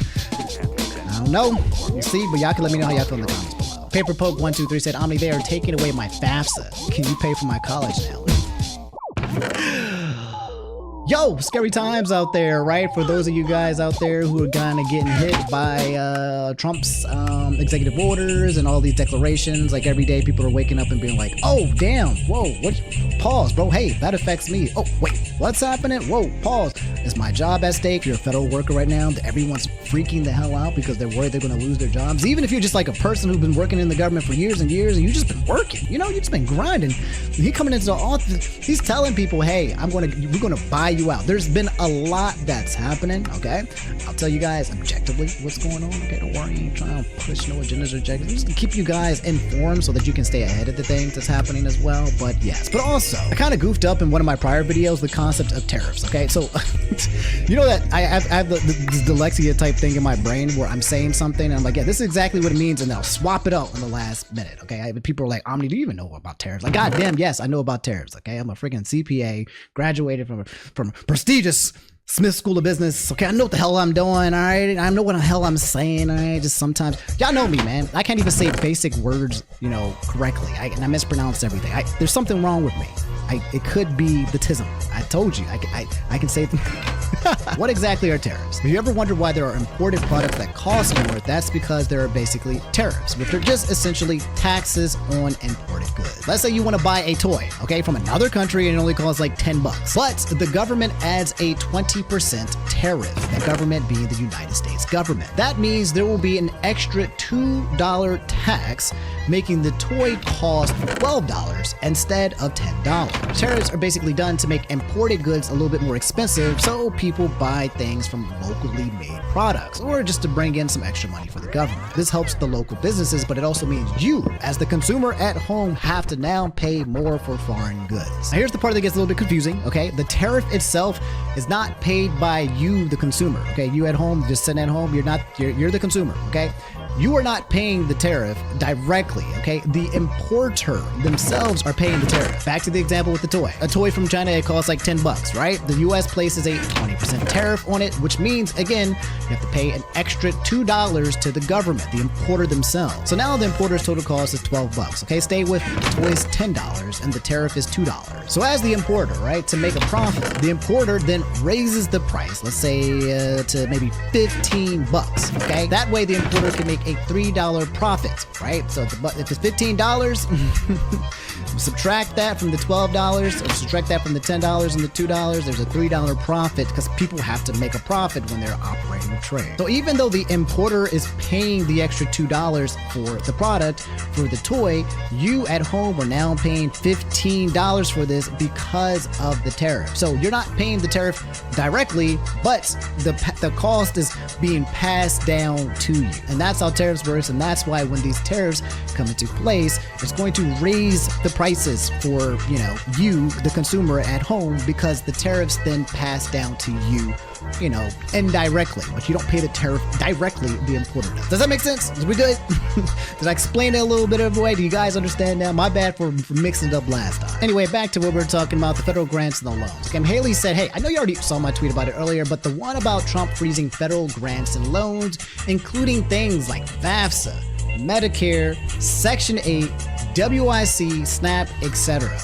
I don't know. We'll see, but y'all can let me know how y'all feel in the comments below. Paperpoke123 said, Omni, they are taking away my FAFSA. Can you pay for my college now? Yo, scary times out there, right? For those of you guys out there who are kind of getting hit by Trump's executive orders and all these declarations, like every day people are waking up and being like, oh, damn, whoa, what? Pause, bro, hey, that affects me. Oh, wait, what's happening? Whoa, pause. Is my job at stake? You're a federal worker right now. Everyone's freaking the hell out because they're worried they're going to lose their jobs. Even if you're just like a person who's been working in the government for years and years, and you've just been working, you've just been grinding. He coming into the office, he's telling people, hey, we're going to buy you out. There's been a lot that's happening, okay? I'll tell you guys objectively what's going on, okay? Don't worry, I ain't trying to push no agendas or objectives. I'm just gonna keep you guys informed so that you can stay ahead of the things that's happening as well. But yes, but also, I kind of goofed up in one of my prior videos the concept of tariffs, okay? So, you know that I have this dyslexia type thing in my brain where I'm saying something and I'm like, yeah, this is exactly what it means, and then I'll swap it out in the last minute, okay? People are like, Omni, do you even know about tariffs? Like, goddamn, yes, I know about tariffs, okay? I'm a freaking CPA, graduated from prestigious Smith School of Business. Okay, I know what the hell I'm doing, all right? I know what the hell I'm saying, all right? Just sometimes, y'all know me, man. I can't even say basic words, correctly. And I mispronounce everything. There's something wrong with me. It could be the tism. I told you. I can say What exactly are tariffs? Have you ever wondered why there are imported products that cost more? That's because there are basically tariffs, which are just essentially taxes on imported goods. Let's say you want to buy a toy, okay, from another country and it only costs like $10, but the government adds a 20% tariff, the government being the United States government. That means there will be an extra $2 tax, making the toy cost $12 instead of $10. Tariffs are basically done to make imported goods a little bit more expensive, so people buy things from locally made products, or just to bring in some extra money for the government. This helps the local businesses, but it also means you, as the consumer at home, have to now pay more for foreign goods. Now here's the part that gets a little bit confusing, okay? The tariff itself is not paid by you, the consumer, okay? You at home, just sitting at home, you're the consumer, okay? You are not paying the tariff directly, okay? The importer themselves are paying the tariff. Back to the example with the toy. A toy from China, it costs like $10, right? The US places a 20% tariff on it, which means, again, you have to pay an extra $2 to the government, the importer themselves. So now the importer's total cost is $12, okay? Stay with it. The toy is $10 and the tariff is $2. So as the importer, right, to make a profit, the importer then raises the price, let's say to maybe $15, okay? That way the importer can make a $3 profit, right? So if it's $15, subtract that from the $12, or subtract that from the $10 and the $2, there's a $3 profit, because people have to make a profit when they're operating a trade. So even though the importer is paying the extra $2 for the product, for the toy, you at home are now paying $15 for this because of the tariff. So you're not paying the tariff directly, but the cost is being passed down to you. And that's how tariffs works, and that's why when these tariffs come into place, it's going to raise the prices for, you, the consumer at home, because the tariffs then pass down to you, indirectly, but you don't pay the tariff directly, the importer does. Does that make sense? Is we good? Did I explain it a little bit of a way? Do you guys understand now? My bad for mixing it up last time. Anyway, back to what we were talking about, the federal grants and the loans. Okay, Haley said, hey, I know you already saw my tweet about it earlier, but the one about Trump freezing federal grants and loans, including things like FAFSA, Medicare, Section 8, WIC, SNAP, etc.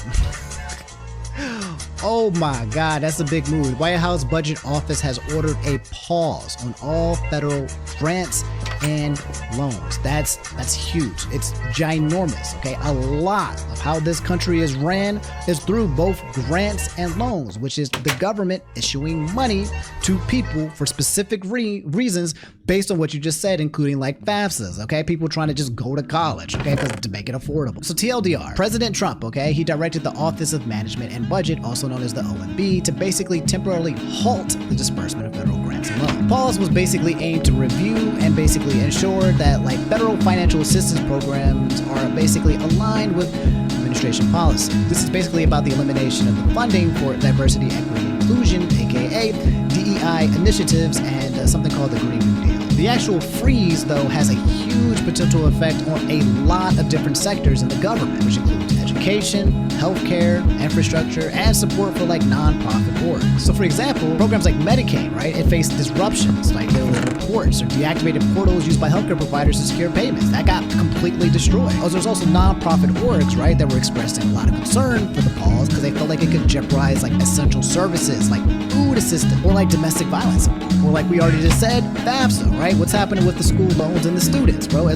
Oh my God, that's a big move. The White House Budget Office has ordered a pause on all federal grants and loans. That's huge. It's ginormous, okay? A lot of how this country is ran is through both grants and loans, which is the government issuing money to people for specific reasons based on what you just said, including like FAFSAs, okay? People trying to just go to college, okay? To make it affordable. So TLDR, President Trump, okay? He directed the Office of Management and Budget, also known as the OMB, to basically temporarily halt the disbursement of federal grants and loans. Pause was basically aimed to review and basically ensure that like federal financial assistance programs are basically aligned with administration policy. This is basically about the elimination of the funding for diversity, equity, and inclusion, aka DEI initiatives, and something called the Green New Deal. The actual freeze, though, has a huge potential effect on a lot of different sectors in the government, which includes education, healthcare, infrastructure, and support for like nonprofit orgs. So for example, programs like Medicaid, right, it faced disruptions, like there were reports or deactivated portals used by healthcare providers to secure payments. That got completely destroyed. There's also nonprofit orgs, right, that were expressing a lot of concern for the pause because they felt like it could jeopardize like essential services like food assistance or like domestic violence, or like we already just said, FAFSA, right? What's happening with the school loans and the students, bro?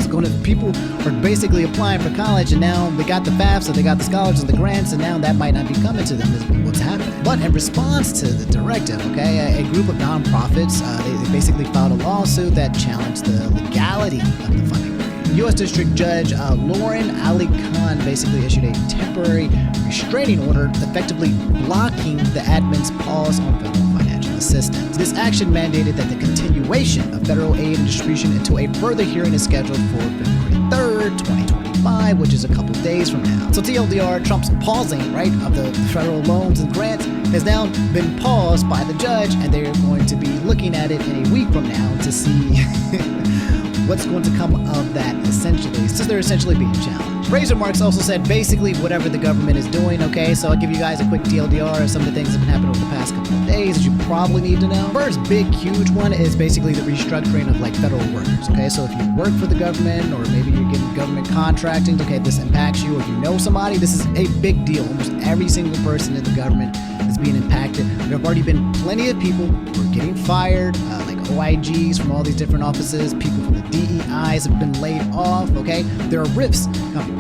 People are basically applying for college, and now they got the FAFSA, they got the scholarships and the grants, and now that might not be coming to them is what's happening. But in response to the directive, okay, a group of nonprofits, they basically filed a lawsuit that challenged the legality of the funding. U.S. District Judge Lauren Ali Khan basically issued a temporary restraining order effectively blocking the admin's pause on federal financial assistance. This action mandated that the continuation of federal aid and distribution until a further hearing is scheduled for February 3rd, 2025, which is a couple days from now. So TLDR, Trump's pausing, right, of the federal loans and grants has now been paused by the judge, and they're going to be looking at it in a week from now to see what's going to come of that, essentially, since they're essentially being challenged. Razor Marks also said basically whatever the government is doing, okay? So I'll give you guys a quick TLDR of some of the things that have been happening over the past couple of days that you probably need to know. First big, huge one is basically the restructuring of like federal workers, okay? So if you work for the government, or maybe you're getting government contracting, okay, this impacts you, or you know somebody, this is a big deal. Almost every single person in the government is being impacted. They're There have already been plenty of people who are getting fired, like OIGs from all these different offices, people from the DEIs have been laid off, okay? There are RIFs.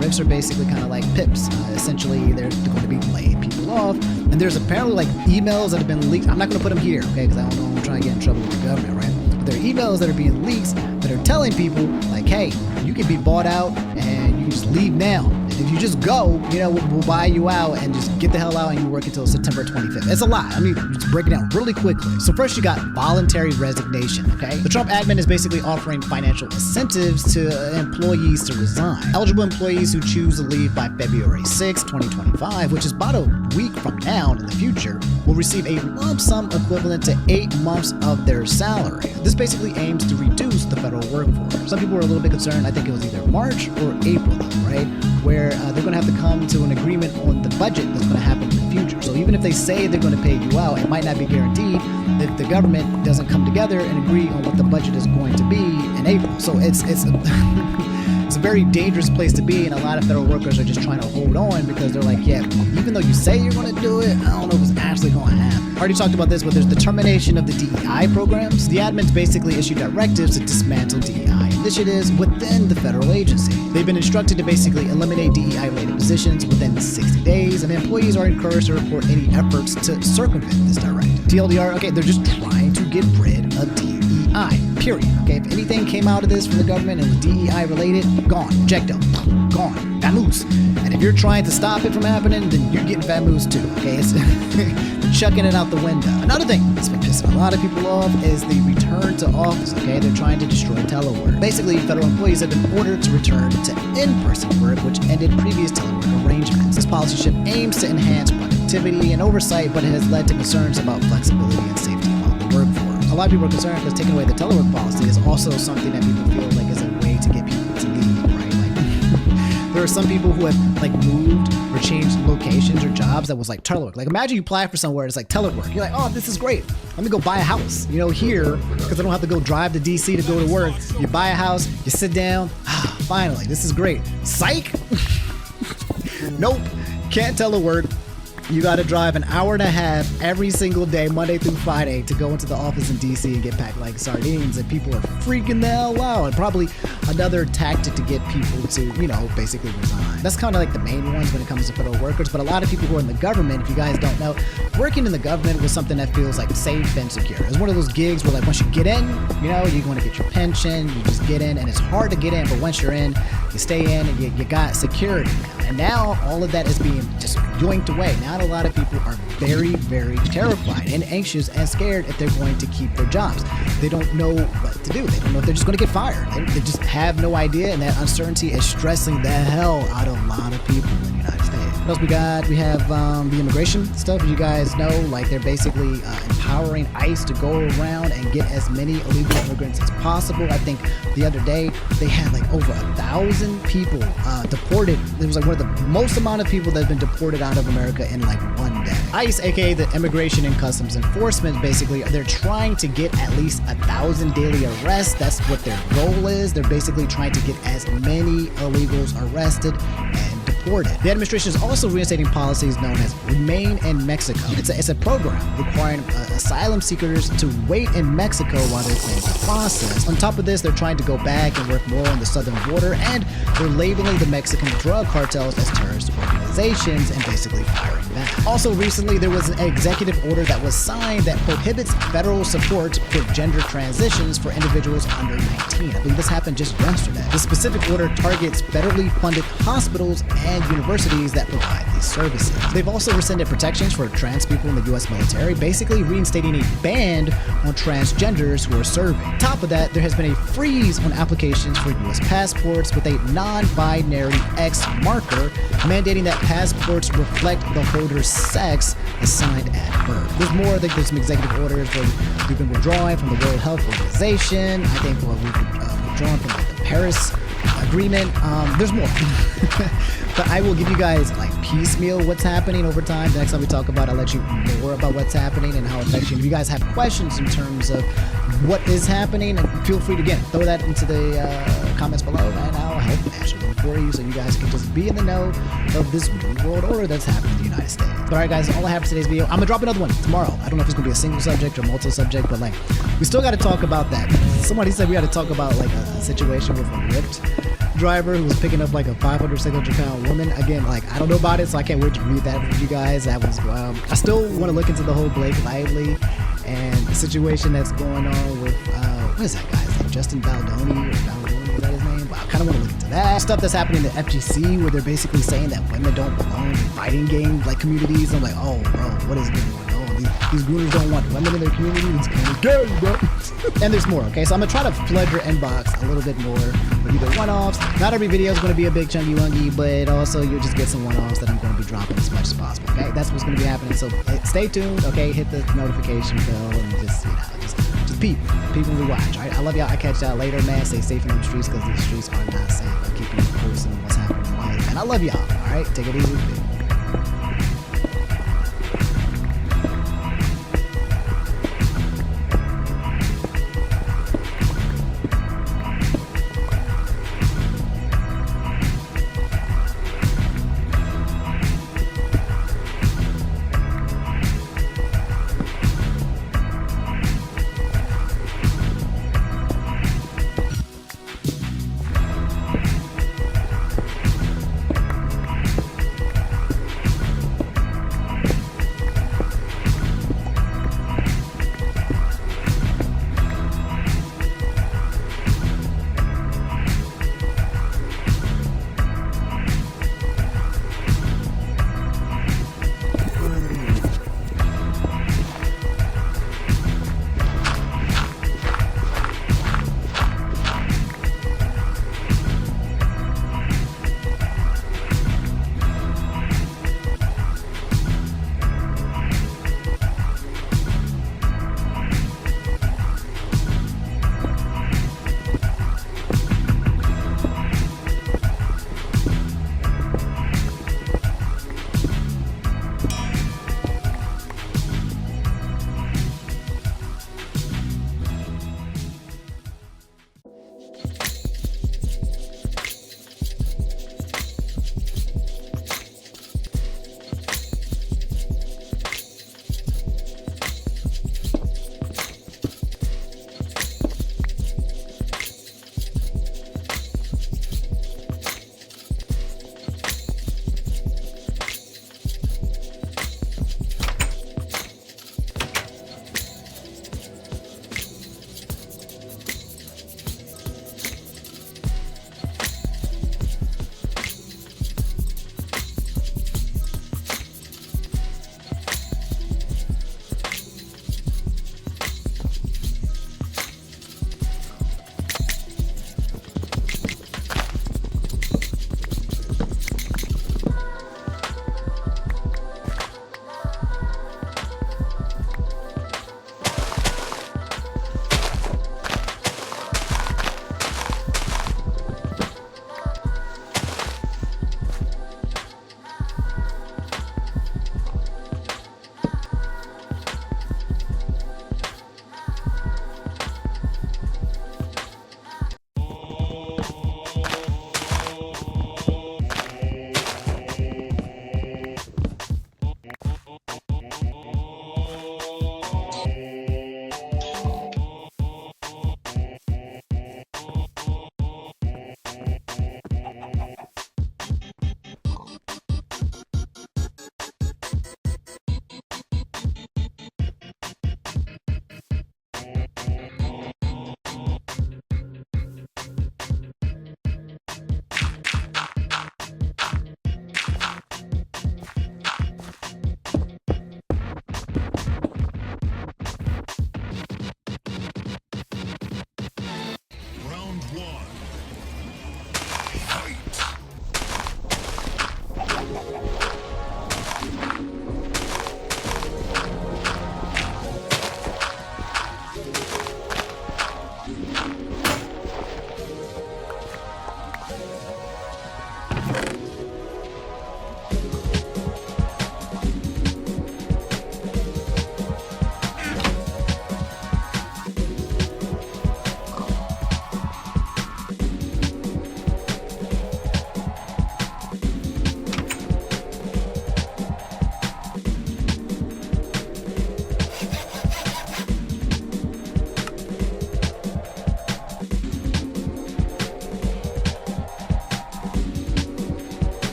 RIFs are basically kind of like PIPs. Essentially, they're going to be laying people off. And there's apparently like emails that have been leaked. I'm not going to put them here, okay? Because I don't know, I'm trying to get in trouble with the government, right? But there are emails that are being leaked that are telling people like, hey, you can be bought out and you can just leave now. And if you just go, we'll buy you out and just get the hell out and you work until September 25th. It's a lot. I mean, just break it down really quickly. So first you got voluntary resignation, okay? The Trump admin is basically offering financial incentives to employees to resign. Eligible employees who choose to leave by February 6, 2025, which is about a week from now in the future, will receive a lump sum equivalent to 8 months of their salary. This basically aims to reduce the federal workforce. Some people were a little bit concerned, I think it was either March or April, right? Where they're going to have to come to an agreement on the budget that's going to happen in the future. So even if they say they're going to pay you out, it might not be guaranteed if the government doesn't come together and agree on what the budget is going to be in April. So it's it's a very dangerous place to be, and a lot of federal workers are just trying to hold on because they're like, yeah, even though you say you're going to do it, I don't know if it's actually going to happen. I already talked about this, but there's the termination of the DEI programs. The admins basically issue directives to dismantle DEI initiatives within the federal agency. They've been instructed to basically eliminate DEI-related positions within 60 days, and employees are encouraged to report any efforts to circumvent this directive. TLDR, okay, they're just trying to get rid of DEI, period. Okay, if anything came out of this from the government and was DEI related, gone, ejecto, gone, vamoose. And if you're trying to stop it from happening, then you're getting vamoose too, okay? It's chucking it out the window. Another thing that's been pissing a lot of people off is the return to office, okay? They're trying to destroy telework. Basically, federal employees have been ordered to return to in-person work, which ended previous telework arrangements. This policy shift aims to enhance productivity and oversight, but it has led to concerns about flexibility and safety on the workforce. A lot of people are concerned because taking away the telework policy is also something that people feel like is a way to get people to leave, right? Like, there are some people who have like moved or changed locations or jobs that was like telework. Like imagine you apply for somewhere, it's like telework. You're like, oh, this is great. Let me go buy a house, here, because I don't have to go drive to DC to go to work. You buy a house, you sit down, finally, this is great. Psych! Nope, can't telework. You got to drive an hour and a half every single day, Monday through Friday, to go into the office in DC and get packed like sardines. And people are freaking the hell out. And probably another tactic to get people to, basically resign. That's kind of like the main ones when it comes to federal workers. But a lot of people who are in the government, if you guys don't know, working in the government was something that feels like safe and secure. It's one of those gigs where like once you get in, you're going to get your pension, you just get in, and it's hard to get in. But once you're in, you stay in and you got security now. And now all of that is being just yoinked away. Now a lot of people are very, very terrified and anxious and scared if they're going to keep their jobs. They don't know what to do. They don't know if they're just going to get fired. They just have no idea, and that uncertainty is stressing the hell out of a lot of people in the United States. What else we got? We have the immigration stuff. You guys know, like they're basically empowering ICE to go around and get as many illegal immigrants as possible. I think the other day they had like over 1,000 people deported. It was like one of the most amount of people that have been deported out of America in like one day. ICE, aka the Immigration and Customs Enforcement, basically they're trying to get at least 1,000 daily arrests. That's what their goal is. They're basically trying to get as many illegals arrested and deported. The administration is also reinstating policies known as Remain in Mexico. It's a program requiring asylum seekers to wait in Mexico while their claims are processed. On top of this, they're trying to go back and work more on the southern border, and they're labeling the Mexican drug cartels as terrorist organizations and basically firing back. Also recently, there was an executive order that was signed that prohibits federal support for gender transitions for individuals under 19. I believe this happened just yesterday. The specific order targets federally funded hospitals and universities that provide these services. They've also rescinded protections for trans people in the U.S. military, basically reinstating a ban on transgenders who are serving. On top of that, there has been a freeze on applications for U.S. passports with a non-binary X marker, mandating that passports reflect the holder's sex assigned at birth. There's more. I think there's some executive orders where we've been withdrawing from the World Health Organization. I think we've been withdrawing from the Paris Agreement. There's more. But I will give you guys like piecemeal what's happening over time. The next time we talk about it, I'll let you more about what's happening and how it affects you. If you guys have questions in terms of what is happening, and feel free to, again, throw that into the comments below, and I'll help answer them for you so you guys can just be in the know of this new world order that's happening in the United States. But alright guys, all I have for today's video. I'm gonna drop another one tomorrow. I don't know if it's gonna be a single subject or multi-subject, but like, we still gotta talk about that. Somebody said we gotta talk about like a situation with a Lyft driver who was picking up like a 500, 600 pound woman. Again, like, I don't know about it, so I can't wait to read that with you guys. That was, I still want to look into the whole Blake Lively and the situation that's going on with, what is that guy's name? Justin Baldoni, is that his name? Well, I kind of want to look into that. Stuff that's happening in the FGC where they're basically saying that women don't belong in fighting game like communities. I'm like, oh bro, what is going on? These groomers don't want women in their community. It's kind of gay, bro. And there's more, okay? So I'm gonna try to flood your inbox a little bit more with either one-offs. Not every video is gonna be a big chunky wungy, but also you'll just get some one-offs that I'm gonna be dropping as much as possible, okay? That's what's gonna be happening. So stay tuned, okay? Hit the notification bell and just, you know, just peep when we watch, all right? I love y'all. I catch y'all later, man. Stay safe in the streets because these streets are not safe. I'll keep you posted on what's happening in life. And I love y'all, all right? Take it easy.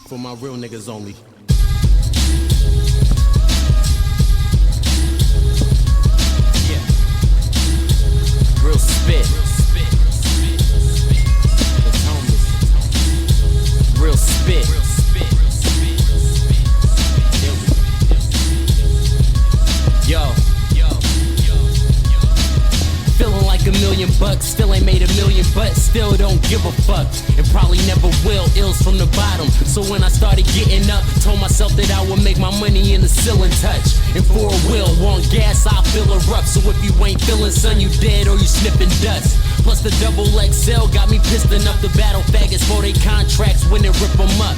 For my real niggas only. Yeah. Real spit. That's homeless. Real spit. Yo. Feeling like $1,000,000, still ain't made $1 million, but still don't give a fuck, and probably never will. Ills from the bottom, so when I started getting up, told myself that I would make my money in the ceiling touch. And for a will, want gas, I'll fill her up. So if you ain't feeling, son, you dead or you sniffing dust. Plus the double XL got me pissed enough to battle faggots for they contracts when they rip them up.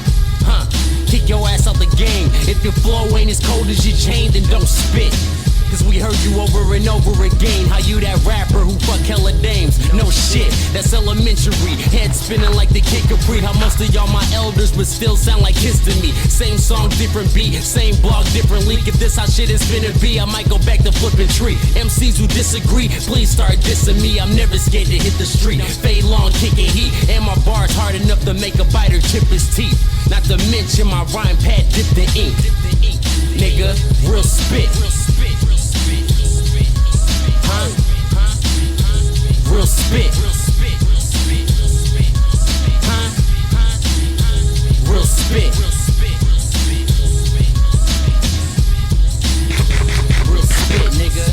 Kick your ass out the game. If your flow ain't as cold as your chain, then don't spit. Cause we heard you over and over again. How you that rapper who fuck hella dames? No shit, that's elementary. Head spinning like the Kid Capri. How most of y'all my elders but still sound like kids to me. Same song, different beat, same blog, different link. If this how shit is finna be, I might go back to flipping tree. MCs who disagree, please start dissing me. I'm never scared to hit the street. Fade long, kicking heat, and my bars hard enough to make a biter chip his teeth. Not to mention my rhyme pad dipped in ink. nigga. Real spit. Huh? Real spit. Huh? Real spit. Real spit, nigga.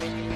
FH.